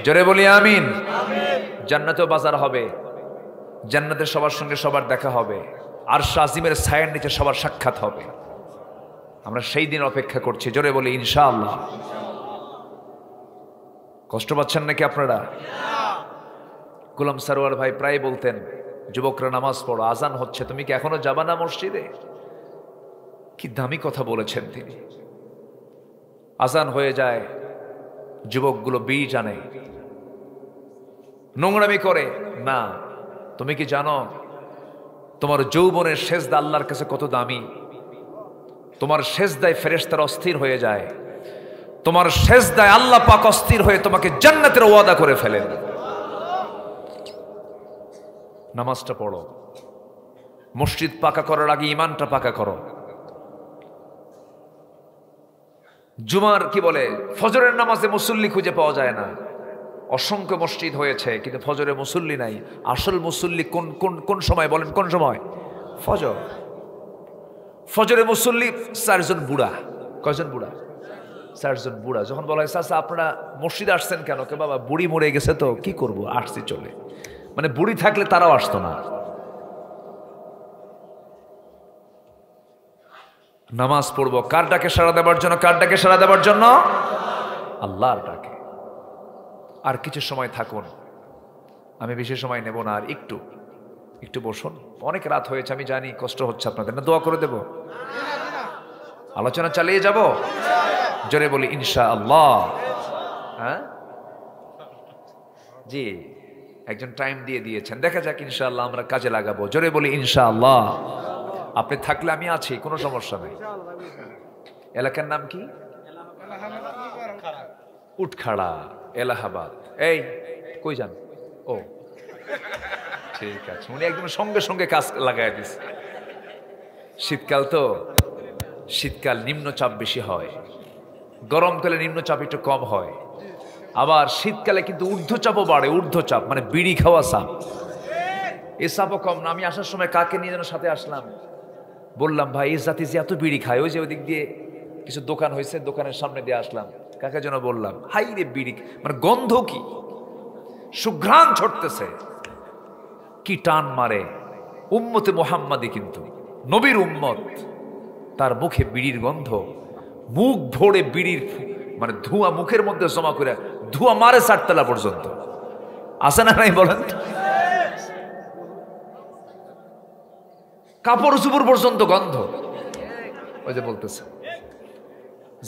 জোরে বলি আমিন। জান্নাতেও বাজার হবে, জান্নাতের সবার সঙ্গে সবার দেখা হবে, আরশ আজিমের ছায়ার নিচে সবার সাক্ষাৎ হবে। আমরা সেই দিন অপেক্ষা করছি। জোরে বলি ইনশাআল্লাহ। কষ্ট পাচ্ছেন নাকি আপনারা? গোলাম সারোয়ার ভাই প্রায় বলতেন, যুবকরা নামাজ পড়ো, আজান হচ্ছে, তুমি কি এখনো যাবা না মসজিদে? কি দামি কথা বলেছেন তিনি। আজান হয়ে যায়, যুবকগুলো বীজ আনে, নোংরামি করে না। তুমি কি জানো তোমার যৌবনের সেজদা আল্লাহর কাছে কত দামি? তোমার সেজদায় ফেরেশতারা অস্থির হয়ে যায়, তোমার সেজদায় আল্লাহ পাক অস্থির হয়ে তোমাকে জান্নাতের ওয়াদা করে ফেলেন। নামাজটা পড়ো। মসজিদ পাকা করার আগে ইমানটা পাকা করো। জুমার কি বলে, ফজরের নামাজে মুসল্লি খুঁজে পাওয়া যায় না। অসংখ্য মসজিদ হয়েছে কিন্তু ফজরে মুসল্লি নাই। আসল মুসল্লি কোন কোন কোন সময় বলেন? কোন সময়? ফজর। ফজরে মুসল্লি 4 জন বুড়া। কয়জন বুড়া? 4 জন বুড়া। যখন বলা হয় চাচা আপনারা মসজিদে আসছেন কেন? কে বাবা বুড়ি মরে গেছে তো কি করব, আসছি চলে। মানে বুড়ি থাকলে তারাও আসতো না। নামাজ পড়বো কার ডাকে সাড়া দেবার জন্য? কার ডাকে সাড়া দেবার জন্য? আল্লাহর ডাকে। আর কিছু সময় থাকুন, আমি বেশি সময় নেব না। আর একটু একটু বসুন। অনেক রাত হয়েছে, আমি জানি কষ্ট হচ্ছে আপনাদের। না দোয়া করে দেব? আলোচনা চালিয়ে যাব? জোরে বলি ইনশাআল্লাহ। হ্যাঁ জি, একজন টাইম দিয়ে দিয়েছেন, দেখা যাক ইনশাআল্লাহ আমরা কাজে লাগাবো। জোরে বলি ইনশাআল্লাহ। আপনি থাকলে আমি আছি, কোনো সমস্যা নেই। এলাকার নাম কি? উটখাড়া, এলাহাবাদ। এই কই যান? ও ঠিক আছে, উনি একদম সঙ্গে সঙ্গে কাজ লাগাই দিচ্ছে। শীতকাল তো, শীতকাল নিম্নচাপ বেশি হয়, গরমকালে নিম্নচাপ একটু কম হয়, আবার শীতকালে কিন্তু ঊর্ধ্বচাপও বাড়ে। ঊর্ধ্বচাপ মানে বিড়ি খাওয়া চাপ, এই চাপও কম না। আমি আসার সময় কাকে নিয়ে যেন সাথে আসলাম, বললাম ভাই এই জাতি যে এত বিড়ি খায়, ওই যে ওদিক দিয়ে কিছু দোকান হয়েছে, দোকানের সামনে দিয়ে আসলাম, কাকে যেন বললাম, হাই রে বিড়ি, মানে গন্ধ কি, সুঘ্রাণ ছড়তেছে, কি টান মারে। উম্মতে মুহাম্মাদি কিন্তু নবীর উম্মত, তার মুখে বিড়ির গন্ধ, মুখ ভরে বিড়ির মানে ধোঁয়া মুখের মধ্যে জমা করে, ধোঁয়া মারে 4 তলা পর্যন্ত। আছে না নাই বলেন? কাপড় চুপড় পর্যন্ত গন্ধ। ওই যে বলতেছে,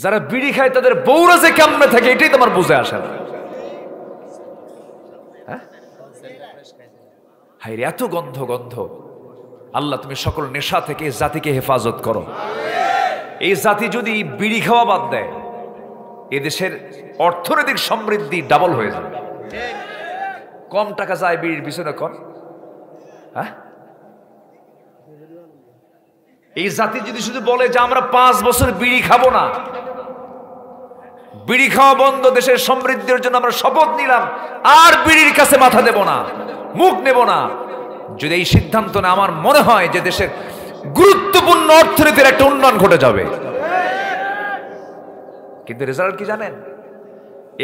যারা বিড়ি খায় তাদের বউরা যে কেমনে থাকে এটাই তোমার বুঝে আসে না। হায় রে, এত গন্ধ গন্ধ। আল্লাহ তুমি সকল নেশা থেকে এই জাতিকে হেফাজত করো। এই জাতি যদি বিড়ি খাওয়া বাদ দেয়, এদেশের অর্থনৈতিক সমৃদ্ধি ডাবল হয়ে যাবে। কম টাকা যায় বিড়ির পিছনে কম। হ্যাঁ, এই জাতি যদি শুধু বলে যে আমরা 5 বছর বিড়ি খাবো না, বিড়ি খাওয়া বন্ধ, দেশের সমৃদ্ধির জন্য আমরা শপথ নিলাম, আর বিড়ির কাছে মাথা দেব না, মুখ নেব না, যদি এই সিদ্ধান্ত না, আমার মনে হয় যে দেশের গুরুত্বপূর্ণ অর্থনীতির একটা উন্নয়ন ঘটে যাবে। কিন্তু রেজাল্ট কি জানেন?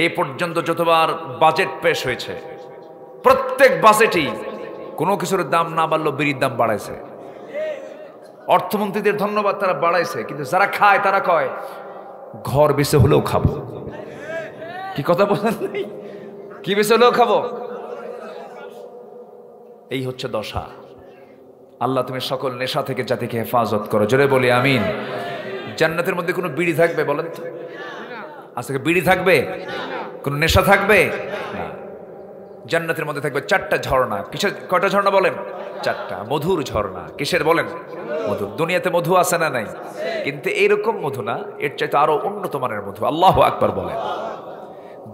এই পর্যন্ত যতবার বাজেট পেশ হয়েছে, প্রত্যেক বাজেটেই কোনো কিছুর দাম না বাড়লেও বিড়ির দাম বাড়াইছে। অর্থমন্ত্রীদের ধন্যবাদ, তারা বাড়াইছে, কিন্তু যারা খায় তারা কয় ঘর বেঁচে হলেও খাবো। কি কথা বলেন? কি বেঁচে হলেও খাবো। এই হচ্ছে দশা। আল্লাহ তুমি সকল নেশা থেকে জাতিকে হেফাজত করো, জোরে বলি আমিন। জান্নাতের মধ্যে কোনো বিড়ি থাকবে বলেন তো? আজকে বিড়ি থাকবে? কোন নেশা থাকবে না। জান্নাতের মধ্যে থাকবে 4টা ঝর্ণা। কিসের? কয়টা ঝর্ণা বলেন? 4টা। মধুর ঝর্ণা। কিসের বলেন? মধু। দুনিয়াতে মধু আছে না নাই? কিন্তু এইরকম মধু না, এর চাইতে আরো উন্নত মানের মধু। আল্লাহু আকবার বলেন।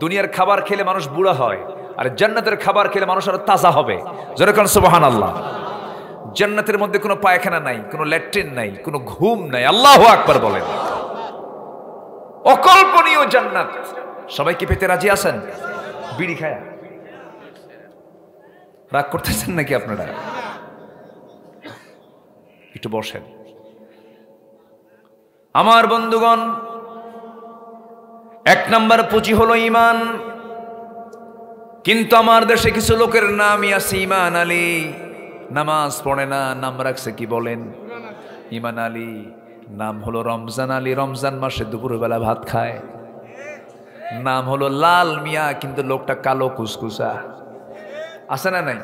দুনিয়ার খাবার খেলে মানুষ বুড়া হয়, আর জান্নাতের খাবার খেলে মানুষ আরো তাজা হবে। জোরে কোন সুবহানাল্লাহ। জান্নাতের মধ্যে কোনো পায়খানা নাই, কোনো ল্যাট্রিন নাই, কোনো ঘুম নাই। আল্লাহু আকবার বলেন। অকল্পনীয় জান্নাত। সবাই কি পেতে রাজি আছেন? বিড়ি খায়া রাগ করতেছেন নাকি আপনারা? একটু বসেন। আমার বন্ধুগণ, 1 নম্বর পুঁজি হলো ঈমান। কিন্তু আমার দেশে কিছু লোকের নামই আছে ঈমান আলী, নামাজ পড়ে না, নাম রাখছে কি বলেন? ঈমান আলী। নাম হলো রমজান আলী, রমজান মাসে দুপুরবেলা ভাত খায়। নাম হলো লাল মিয়া, কিন্তু লোকটা কালো কুসকুসা। আছে না নাই?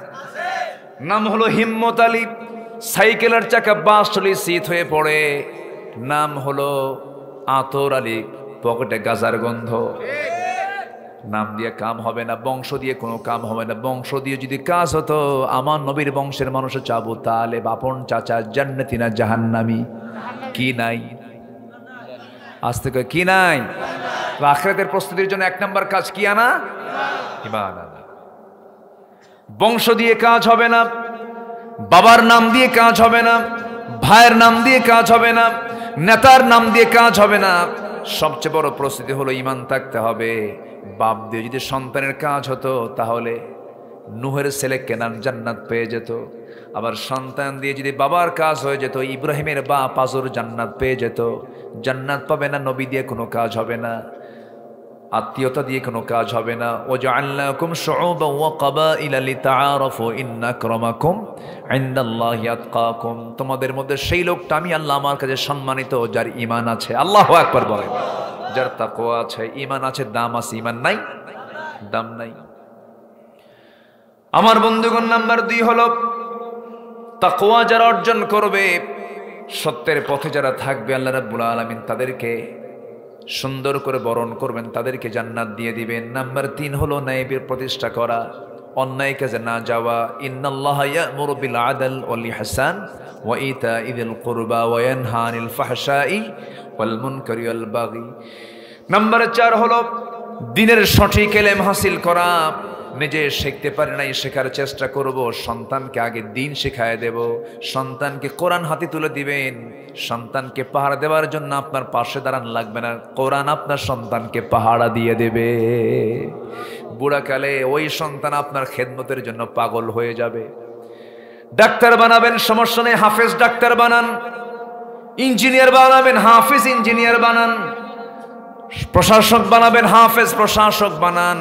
নাম হলো হিম্মত আলী, সাইকেলের চাকা বাসলি শীত হয়ে পড়ে। নাম হলো আতর আলী, পকেটে গাজার গন্ধ। নাম দিয়ে কাম হবে না, বংশ দিয়ে কোনো কাম হবে না। বংশ দিয়ে যদি কাজ হতো, আমার নবীর বংশের মানুষ চাবো তাহলে বাপন চাচা জান্নাতি না জাহান্নামী? কি নাই? আজ থেকে কি নাই? আখিরাতের প্রস্তুতির জন্য 1 নম্বর কাজ কি আনা? ঈমান আনা। বংশ দিয়ে কাজ হবে না, বাবার নাম দিয়ে কাজ হবে না, ভাইয়ের নাম দিয়ে কাজ হবে না, নেতার নাম দিয়ে কাজ হবে না। সবচেয়ে বড় প্রস্তুতি হলো ঈমান থাকতে হবে। বাপ দিয়ে যদি সন্তানের কাজ হতো, তাহলে নূহের ছেলে কেনান জান্নাত পেয়ে যেত। আবার সন্তান দিয়ে যদি বাবার কাজ হয়ে যেত, ইব্রাহিমের বাপ আজর জান্নাত পেয়ে যেত। জান্নাত পাবে না, নবী দিয়ে কোনো কাজ হবে না, আত্মীয়তা দিয়ে কোনো কাজ হবে না। ওয়াজআলনাকুম শুউবান ওয়া ক্বাবাইলা লিতাআরাফু ইন্না আকরামাকুম ইনদাল্লাহি আতকাকুম। তোমাদের মধ্যে সেই লোকটা আমি আল্লাহ আমার কাছে সম্মানিত, যার ঈমান আছে। আল্লাহু আকবার বলেন। যার তাকওয়া আছে, ঈমান আছে, দাম আছে। ঈমান নাই, দাম নাই। আমার বন্ধুগণ, নাম্বার 2 হলো তাকওয়া যারা অর্জন করবে, সত্যের পথে যারা থাকবে, আল্লাহ রাব্বুল আলামিন তাদেরকে সুন্দর করে বরণ করবেন, তাদেরকে জান্নাত দিয়ে দিবেন। নাম্বার 3 হলো ন্যায়ের প্রতিষ্ঠা করা। অন্যায় কাজে না যাওয়া। ইন্নাল্লাহা ইয়া'মুরু বিল আদল ওয়াল ইহসান ওয়া ইতা'i যিল কুরবা ওয়া ইয়ানহা আনিল ফাহশাই ওয়াল মুনকারি ওয়াল বাগি। নাম্বার 4 হলো দ্বীনের সঠিক ইলম হাসিল করা। নিজে শিখতে পারি নাই, শেখার চেষ্টা করব। সন্তানকে আগে দ্বীন শিখায় দেব, সন্তানকে কোরআন হাতে তুলে দিবেন। সন্তানকে পাহারা দেওয়ার জন্য আপনার পাশে দাঁড়ান লাগবে না, কোরআন আপনার সন্তানকে পাহারা দিয়ে দেবে। বুড়াকালে ওই সন্তান আপনার খেদমতের জন্য পাগল হয়ে যাবে। ডাক্তার বানাবেন, সমস্যা নেই, হাফেজ ডাক্তার বানান। ইঞ্জিনিয়ার বানাবেন, হাফেজ ইঞ্জিনিয়ার বানান। প্রশাসক বানাবেন, হাফেজ প্রশাসক বানান।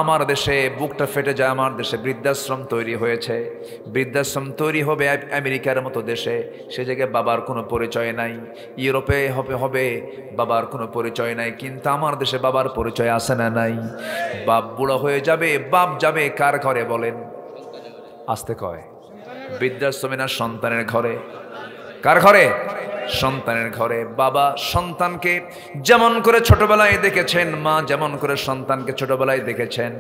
আমার দেশে বুকটা ফেটে যায়, আমার দেশে বৃদ্ধাশ্রম তৈরি হয়েছে। বৃদ্ধাশ্রম তৈরি হবে আমেরিকার মতো দেশে, সে জায়গায় বাবার কোনো পরিচয় নাই। ইউরোপে হবে বাবার কোনো পরিচয় নাই, কিন্তু আমার দেশে বাবার পরিচয় আছে না নাই? বাপ বুড়ো হয়ে যাবে, বাপ যাবে কার ঘরে বলেন? আসতে কয় বৃদ্ধাশ্রমে না সন্তানের ঘরে? কার ঘরে? সন্তানের ঘরে। বাবা সন্তানকে যেমন করে ছোটবেলায় দেখেছেন, মা যেমন করে সন্তানকে ছোটবেলায় দেখেছেন,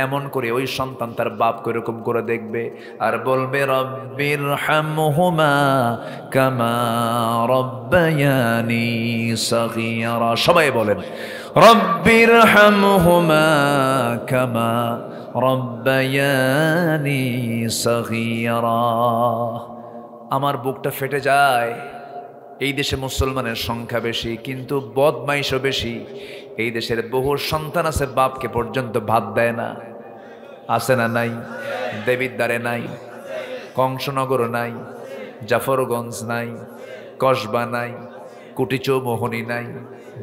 এমন করে ওই সন্তান তার বাপকে এরকম করে দেখবে আর বলবে রব্বির হামহুমা কামা রব্বায়ানি সগীরা। সবাই বলেন রব্বির হামহুমা কামা রব্বায়ানি সগীরা। আমার বুকটা ফেটে যায়। এই দেশে মুসলমানের সংখ্যা বেশি, কিন্তু বদমাইশও বেশি। এই দেশের বহু সন্তান আছে বাপকে পর্যন্ত ভাত দেয় না। আছে না নাই? দেবিদ্বারে নাই, কংসনগর নাই, জাফরগঞ্জ নাই, কসবা নাই, কুটিচৌমোহনী নাই,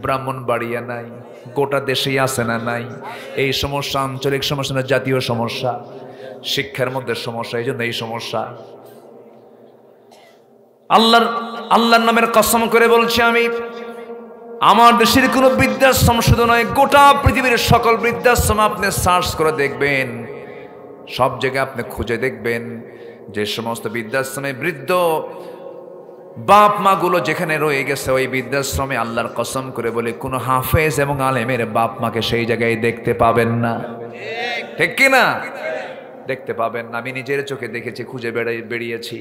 ব্রাহ্মণবাড়িয়া নাই, গোটা দেশেই আছে না নাই? এই সমস্যা আঞ্চলিক সমস্যা না, জাতীয় সমস্যা, শিক্ষার মধ্যে সমস্যা। এই জন্য এই সমস্যা। আল্লাহর নামের কসম করে বলছি আমি, আমার দেশের কোনো বৃদ্ধাশ্রম শুধু নয়, গোটা পৃথিবীর সকল বৃদ্ধাশ্রম আপনি সার্চ করে দেখবেন, সব জায়গায় আপনি খুঁজে দেখবেন যে সমস্ত বৃদ্ধাশ্রমে বৃদ্ধ বাপ মা গুলো যেখানে রয়ে গেছে, ওই বৃদ্ধাশ্রমে আল্লাহর কসম করে বলে কোনো হাফেজ এবং আলেমের বাপ মাকে সেই জায়গায় দেখতে পাবেন না। ঠিক কিনা? দেখতে পাবেন না। আমি নিজের চোখে দেখেছি, খুঁজে বেরিয়েছি।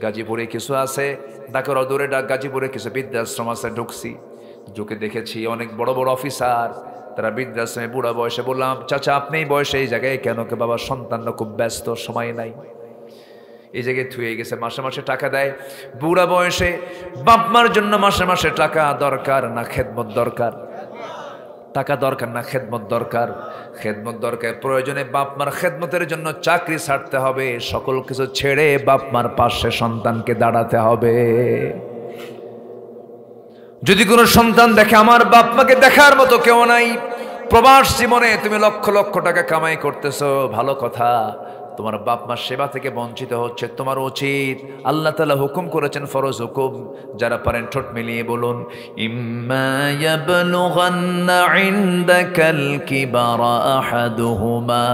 গাজীপুরে কিছু আছে, ঢাকার অদূরে গাজীপুরে কিছু বৃদ্ধাশ্রম আছে, ঢুকে দেখেছি অনেক বড় বড় অফিসার তারা বৃদ্ধাশ্রমে বুড়া বয়সে। বললাম চাচা আপনি এই বয়সে এই জায়গায় কেন? কে বাবা সন্তানরা খুব ব্যস্ত, সময় নাই, এই জায়গায় থুয়ে গেছে। মাসে মাসে টাকা দেয়। বুড়া বয়সে বাপ মার জন্য মাসে মাসে টাকা দরকার না খেদমত দরকার? টাকা দরকার না খেদমত দরকার? খেদমত দরকার। প্রয়োজনে বাপ মার খেদমতের জন্য চাকরি ছাড়তে হবে, সকল কিছু ছেড়ে বাপ মার পাশে সন্তানকে দাঁড়াতে হবে। যদি কোনো সন্তান দেখে আমার বাপ মাকে দেখার মতো কেউ নাই, প্রবাস জীবনে তুমি লক্ষ লক্ষ টাকা কামাই করতেছো, ভালো কথা, তোমার বাপ মার সেবা থেকে বঞ্চিত হচ্ছে, তোমার উচিত, আল্লাহ তাআলা হুকুম করেছেন, ফরজ হুকুম, যারা পারেন ঠোঁট মিলিয়ে বলুন ইম্মা ইয়াবলুগান্না ইনদাকাল কিবারা আহাদুহুমা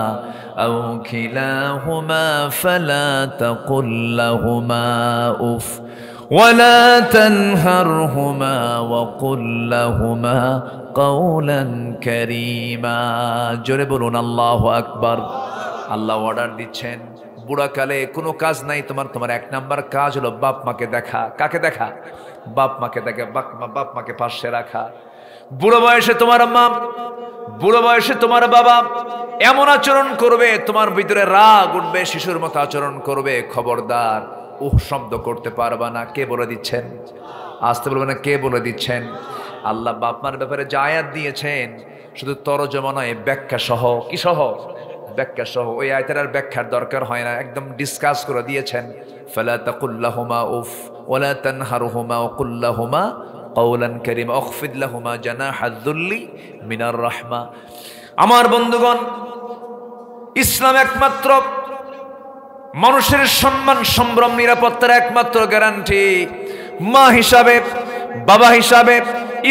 আও কিলাহুমা ফালা তাকুল লাহুমা উফ ওয়ালা তানহারহুমা ওয়া কুল লাহুমা কাওলান কারীমা। জোরে বলুন আল্লাহু আকবার। আল্লাহ অর্ডার দিচ্ছেন, বুড়াকালে কোনো কাজ নাই তোমার এক নাম্বার কাজ হলো বাপ মাকে দেখা। কাকে দেখা? বাপ মাকে দেখা, বাপ মাকে পাশে রাখা। বুড়ো বয়সে তোমার মা, বুড়ো বয়সে তোমার বাবা এমন আচরণ করবে, তোমার ভিতরে রাগ উঠবে, শিশুর মতো আচরণ করবে, খবরদার শব্দ করতে পারবা না। কে বলে দিচ্ছেন? আসতে বলবে না, কে বলে দিচ্ছেন? আল্লাহ বাপ মার ব্যাপারে যা আয়াত দিয়েছেন শুধু তরজমা নয়, ব্যাখ্যা সহ। কি সহ? ব্যাখ্যা সহ। ওই আয়াতের আর ব্যাখ্যার দরকার হয় না, একদম ডিসকাস করে দিয়েছেন। ফালা তাকুল লাহুমা উফ ওয়ালা তানহারহুমা ওয়া কুল লাহুমা কাওলান কারীমা ওয়াখফিদ লাহুমা জানাহাদ যুল্লি মিনার রাহমা। আমার বন্ধুগণ, ইসলাম একমাত্র মানুষের সম্মান, সম্ভ্রম, নিরাপত্তার একমাত্র গ্যারান্টি। মা হিসাবে, বাবা হিসাবে,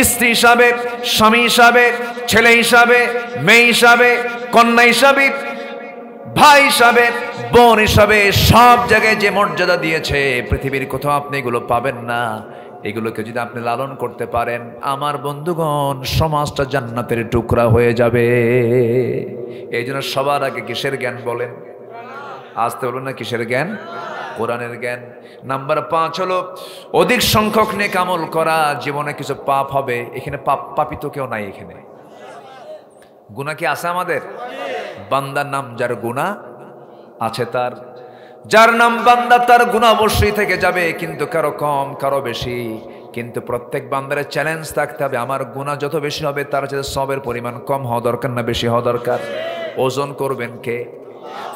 স্ত্রী হিসাবে, স্বামী হিসাবে, ছেলে হিসাবে, মেয়ে হিসাবে, কন্যা হিসাবে, ভাই হিসাবে, বোন হিসাবে, সব জায়গায় যে মর্যাদা দিয়েছে পৃথিবীর কোথাও আপনি এগুলো পাবেন না। এগুলোকে যদি আপনি লালন করতে পারেন, আমার বন্ধুগণ, সমাজটা জান্নাতের টুকরা হয়ে যাবে। এই জন্য সবার আগে কিসের জ্ঞান বলেন? আসতে বলবেন না কিসের জ্ঞান? কোরআনের জ্ঞান। নাম্বার 5 হলো অধিক সংখ্যক নেক আমল করা। জীবনে কিছু পাপ হবে, এখানে পাপী তো কেউ নাই। এখানে গুনাহ কি আছে আমাদের? বান্দার নাম যার গুনাহ আছে, তার যার নাম বান্দা তার গুনাহ অবশ্যই থেকে যাবে, কিন্তু কারো কম কারো বেশি। কিন্তু প্রত্যেক বান্দারের চ্যালেঞ্জ থাকতে হবে, আমার গুনাহ যত বেশি হবে তার চেয়ে সবের পরিমাণ কম হওয়া দরকার না বেশি হওয়া দরকার? ওজন করবেন কে?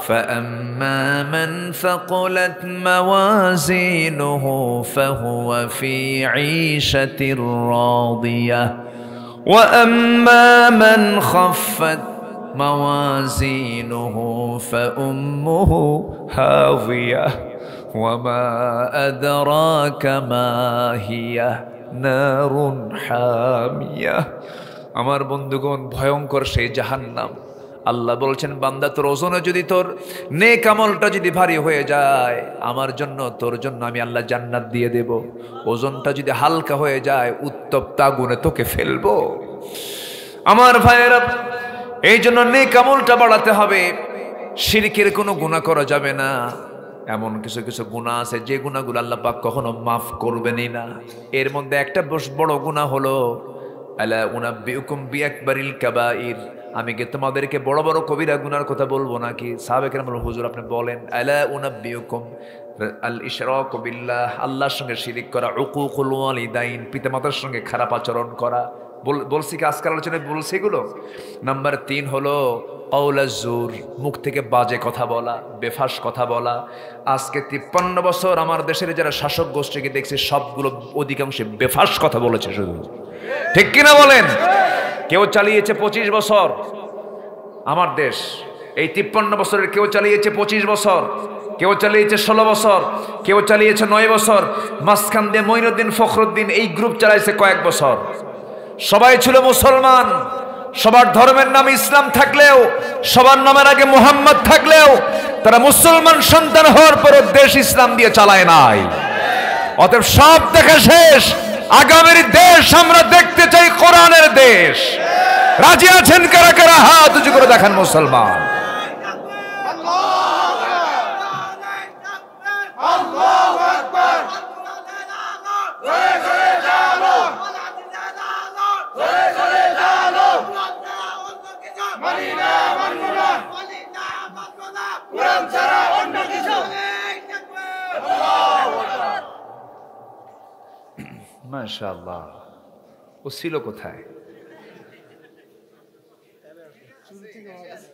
فأما من ثقلت موازينه فهو في عيشة راضية وأما من خفت موازينه فأمه هاوية وما أدراك ما هي نار حامية। আমার বন্ধুগণ, ভয়ঙ্কর সেই জাহান্নাম। আল্লাহ বলছেন, বান্দা তোর ওজনে যদি তোর নেক আমলটা যদি ভারী হয়ে যায়, আমার জন্য তোর জন্য আমি আল্লাহ জান্নাত দিয়ে দেব। ওজনটা যদি হালকা হয়ে যায়, উত্তপ্ত আগুনে তোকে ফেলবো। আমার ভাইয়েরা, এই জন্য নেক আমলটা বাড়াতে হবে। শিরকের কোনো গুনাহ করা যাবে না। এমন কিছু কিছু গুনাহ আছে যে গুনাহগুলো আল্লাহ পাক কখনো মাফ করবেনই না। এর মধ্যে একটা বড় গুনাহ হলো আলা উনাব্বিউকুম বিআকবারিল কাবাইর। আমি কি তোমাদেরকে বড় বড় কবিরা গুনার কথা বলবো নাকি? সাহাবে কেরাম বললেন, হুজুর আপনি বলেন। আলা উনাব্বিউকুম, আল ইশরাকু বিল্লাহ, আল্লাহর সঙ্গে শিরিক করা, উকুকুল ওয়ালিদাইন, পিতামাতার সঙ্গে খারাপ আচরণ করা। বলছি কি আজকাল আলোচনায় বলছি এগুলো? নাম্বার 3 হলো কাউলাজ জুর, মুখ থেকে বাজে কথা বলা, বেফাস কথা বলা। আজকে 53 বছর আমার দেশের যারা শাসক গোষ্ঠীকে দেখছি সবগুলো অধিকাংশে বেফাস কথা বলেছে শুধু, ঠিক কিনা বলেন? কেউ চালিয়েছে 25 বছর আমার দেশ, এই 53 বছরের কেউ চালিয়েছে 25 বছর, কেউ চালিয়েছে 16 বছর, কেউ চালিয়েছে 9 বছর। মাঝখান দিয়ে মঈনুদ্দিন ফখরুদ্দিন এই গ্রুপ চালাইছে কয়েক বছর। সবাই ছিল মুসলমান, সবার ধর্মের নাম ইসলাম থাকলেও, সবার নামের আগে মুহাম্মদ থাকলেও, তারা মুসলমান সন্তান হওয়ার পরও দেশ ইসলাম দিয়ে চালায় নাই। অতএব সব দেখা শেষ। আগামীর দেশ আমরা দেখতে চাই কোরআনের দেশ। রাজি আছেন কারা কারা? হাত উঁচু করে দেখান মুসলমান। মাশাআল্লাহ, ও ছিল কোথায়?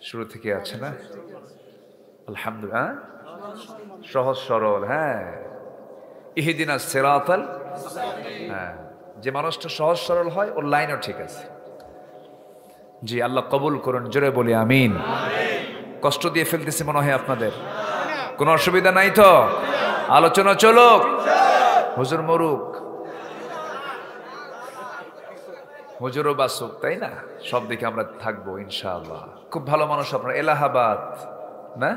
শুরু থেকে আছে না? আলহামদুলিল্লাহ, সহজ সরল। হ্যাঁ, ইহদিনাস সিরাতাল, হ্যাঁ, যে মানুষটা সহজ সরল হয় ওর লাইনও ঠিক আছে। জি, আল্লাহ কবুল করুন, জোরে বলি আমিন। কষ্ট দিয়ে ফেলতেছি মনে হয় আপনাদের? কোনো অসুবিধা নাই তো? আলোচনা চলুক, হুজুর মরুক, হুজুরও বাসুক, তাই না? সব দিকে আমরা থাকবো ইনশাআল্লাহ। খুব ভালো মানুষ আপনার, এলাহাবাদ না?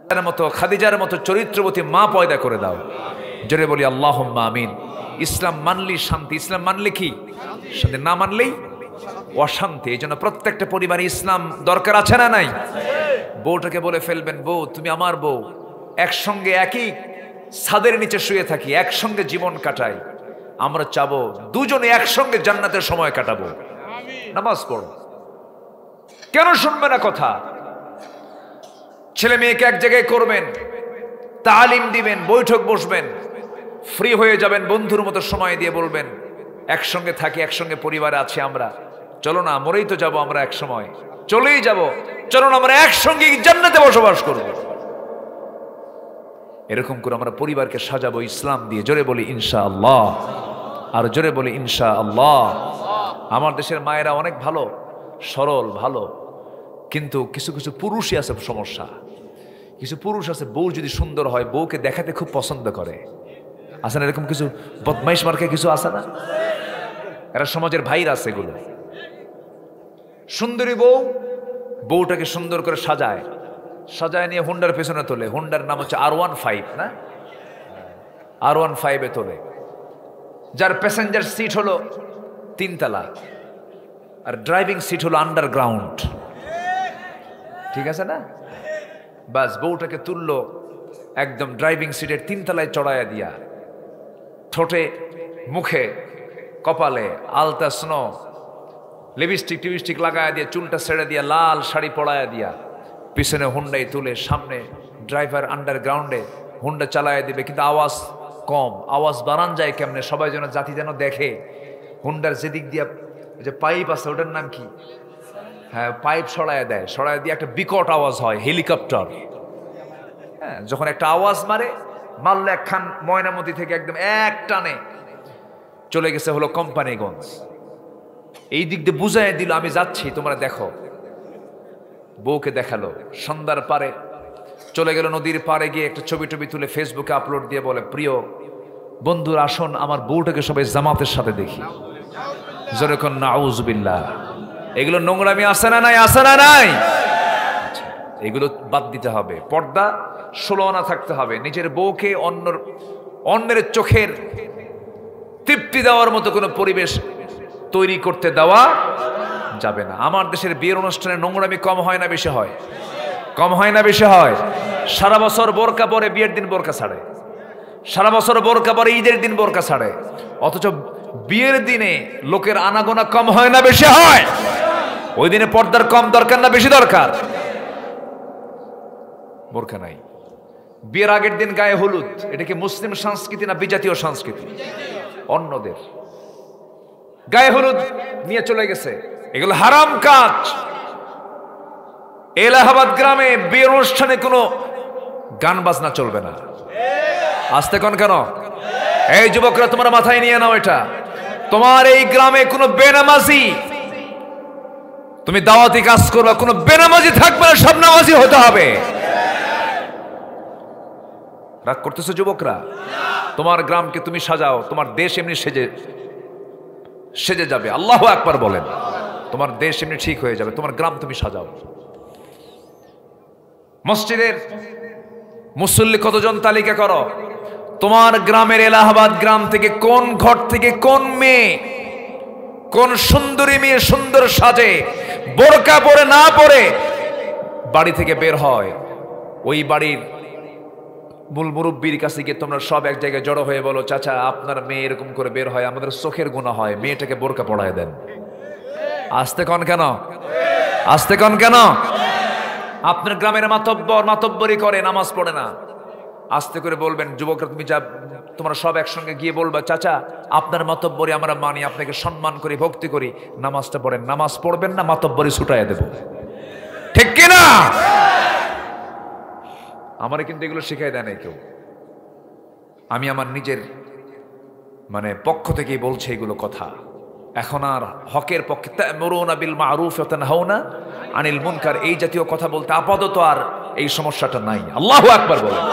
তার মতো খাদিজার মতো চরিত্রবতী মা পয়দা করে দাও, জোরে বলি আল্লাহুম্মা আমিন। ইসলাম মানলেই শান্তি, ইসলাম মানলে কি শান্তি, না মানলেই অশান্তি। এই জন্য প্রত্যেকটা পরিবারে ইসলাম দরকার আছে না নাই? বউটাকে বলে ফেলবেন, বউ তুমি আমার বউ, একসঙ্গে একই ছাদের নিচে শুয়ে থাকি, একসঙ্গে জীবন কাটাই। আমরা চাবো দুজনে একসঙ্গে জান্নাতের সময় কাটাবো। নামাজ পড়ো, কেন শুনবে না কথা? ছেলে মেয়েকে এক জায়গায় করবেন, তালিম দিবেন, বৈঠক বসবেন, ফ্রি হয়ে যাবেন, বন্ধুর মতো সময় দিয়ে বলবেন একসঙ্গে থাকি, একসঙ্গে পরিবারে আছি আমরা, চলো না, মরেই তো যাবো আমরা, এক সময় চলেই যাব, চলো না আমরা একসঙ্গে জান্নাতে বসবাস করব। এরকম করে আমরা পরিবারকে সাজাবো ইসলাম দিয়ে। জোরে বলি ইনশাআল্লাহ, আর জোরে বলি ইনশাআল্লাহ। আমার দেশের মায়েরা অনেক ভালো, সরল, ভালো, কিন্তু কিছু কিছু পুরুষই আছে সমস্যা। কিছু পুরুষ আছে বউ যদি সুন্দর হয় বউকে দেখাতে খুব পছন্দ করে, আছে না? এরকম কিছু বদমাইশ মার্কে কিছু আছে না? এরা সমাজের ভাইরা আছে এগুলো। সুন্দরী বউ বউটাকে সুন্দর করে সাজায়, সাজায় নিয়ে হুন্ডার পেছনে তোলে। হুন্ডার নাম হচ্ছে R15 না? R15 তোলে, যার প্যাসেঞ্জার সিট হলো 3 তলা আর ড্রাইভিং সিট হলো আন্ডারগ্রাউন্ড, ঠিক আছে না? বাস বউটাকে তুললো একদম ড্রাইভিং সিটের 3 তলায় চড়াইয়া দিয়া, ঠোঁটে মুখে কপালে আলতা স্নো লিপস্টিক টিপস্টিক লাগায়া দিয়া, চুলটা ছেড়ে দিয়া, লাল শাড়ি পরায়া দিয়া, পিছনে হুন্ডাই তুলে, সামনে ড্রাইভার আন্ডারগ্রাউন্ডে হুন্ডা চালায়া দিবে, কিন্তু আওয়াজ কম। আওয়াজ বাড়ান যায় কেমনে? সবাই যেন জাতি যেন দেখে। হুন্ডার যেদিক দিয়া যে পাইপ আছে ওটার নাম কি, হ্যাঁ পাইপ সরাইয়া দেয়, সরাইয়া দিয়ে একটা বিকট আওয়াজ হয়, হেলিকপ্টার। হ্যাঁ, যখন একটা আওয়াজ মারে, মারলে একখান ময়নামতি থেকে একদম এক টানে চলে গেছে হলো কোম্পানিগঞ্জ। এই দিক দিয়ে বুঝাই দিল আমি যাচ্ছি, তোমরা দেখো। বউকে দেখালো, সন্ধ্যার পারে চলে গেল, নদীর পারে গিয়ে একটা ছবি টবি তুলে ফেসবুকে আপলোড দিয়ে বলে, প্রিয় বন্ধুরা আসুন আমার বউটাকে সবাই জামাতের সাথে দেখি। যেরকম নাউজুবিল্লাহ। এগুলো নোংরামি আছে না নাই? আছে না নাই? এগুলো বাদ দিতে হবে। পর্দা 16 আনা থাকতে হবে। নিজের বউকে অন্যের চোখের তৃপ্তি দেওয়ার মতো কোনো পরিবেশ তৈরি করতে দেওয়া যাবে না। আমার দেশের বিয়ের অনুষ্ঠানে নোংরামি কম হয় না বেশি হয়? কম হয় না বেশি হয়? সারা বছর বোরকা পরে, বিয়ের দিন বোরকা ছাড়ে। সারা বছর বোরকা পরে, ঈদের দিন বোরকা ছাড়ে। অথচ বিয়ের দিনে লোকের আনাগোনা কম হয় না বেশি হয়? ওই দিনে পর্দার কম দরকার না বেশি দরকার? বোরকা নাই। বিয়ের আগের দিন গায়ে হলুদ, এটা কি মুসলিম সংস্কৃতি না বিজাতীয় সংস্কৃতি? অন্যদের গায়ে হলুদ নিয়ে চলে গেছে, এগুলো হারাম কাজ। এলাহাবাদ গ্রামে বিয়ের অনুষ্ঠানে কোনো গান বাজনা চলবে না। আসতে কোন কেন? এই যুবকরা তোমার মাথায় নিয়ে নাও এটা। তোমার এই গ্রামে কোনো বেনামাজি, তুমি দাওয়াতি কাজ করবে, কোনো বেনামাজি থাকবে না, সব নামাজি হতে হবে। রাগ করতেছো যুবকরা? তোমার গ্রামকে তুমি সাজাও, তোমার দেশ এমনি সেজে যাবে। আল্লাহু আকবার বলেন। তোমার দেশ এমনি ঠিক হয়ে যাবে, তোমার গ্রাম তুমি সাজাও। মসজিদের মুসল্লি কতজন তালিকা করো। তোমার গ্রামের এলাহাবাদ গ্রাম থেকে কোন ঘর থেকে কোন মেয়ে, কোন সুন্দরী মেয়ে সুন্দর সাজে বোরকা পরে না পরে বাড়ি থেকে বের হয়, ওই বাড়ির মূল মুরব্বীর কাছে গিয়ে তোমরা সব এক জায়গায় জড়ো হয়ে বলো, চাচা আপনার মেয়ে এরকম করে বের হয়, আমাদের চোখের গুনাহ হয়, মেয়েটাকে বোরকা পরায় দেন। আসতে কন কেন? আসতে কন কেন? আপনার গ্রামের মাতব্বরি করে, নামাজ পড়ে না। আস্তে করে বলবেন, যুবকরা তুমি যা, তোমরা সব একসঙ্গে গিয়ে বলবা, চাচা আপনার মাতব্বরি আমরা মানি, আপনাকে সম্মান করি, ভক্তি করি, নামাজটা পড়েন। নামাজ পড়বেন না, মাতব্বরি ছুটাইয়া দেব। ঠিক কিনা? আমারে কিন্তু এগুলো শিখাই দেয় নাই কেউ। আমি আমার নিজের পক্ষ থেকেই বলছি এগুলো কথা। এখন আর হকের পক্ষে তা'মুরুনা বিল মা'রুফ ওয়া তানহাউনা আনিল মুনকার, এই জাতীয় কথা বলতে আপাতত আর এই সমস্যাটা নাই। আল্লাহু আকবার বলেন।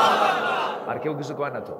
আর কেউ কিছু কয় না তো?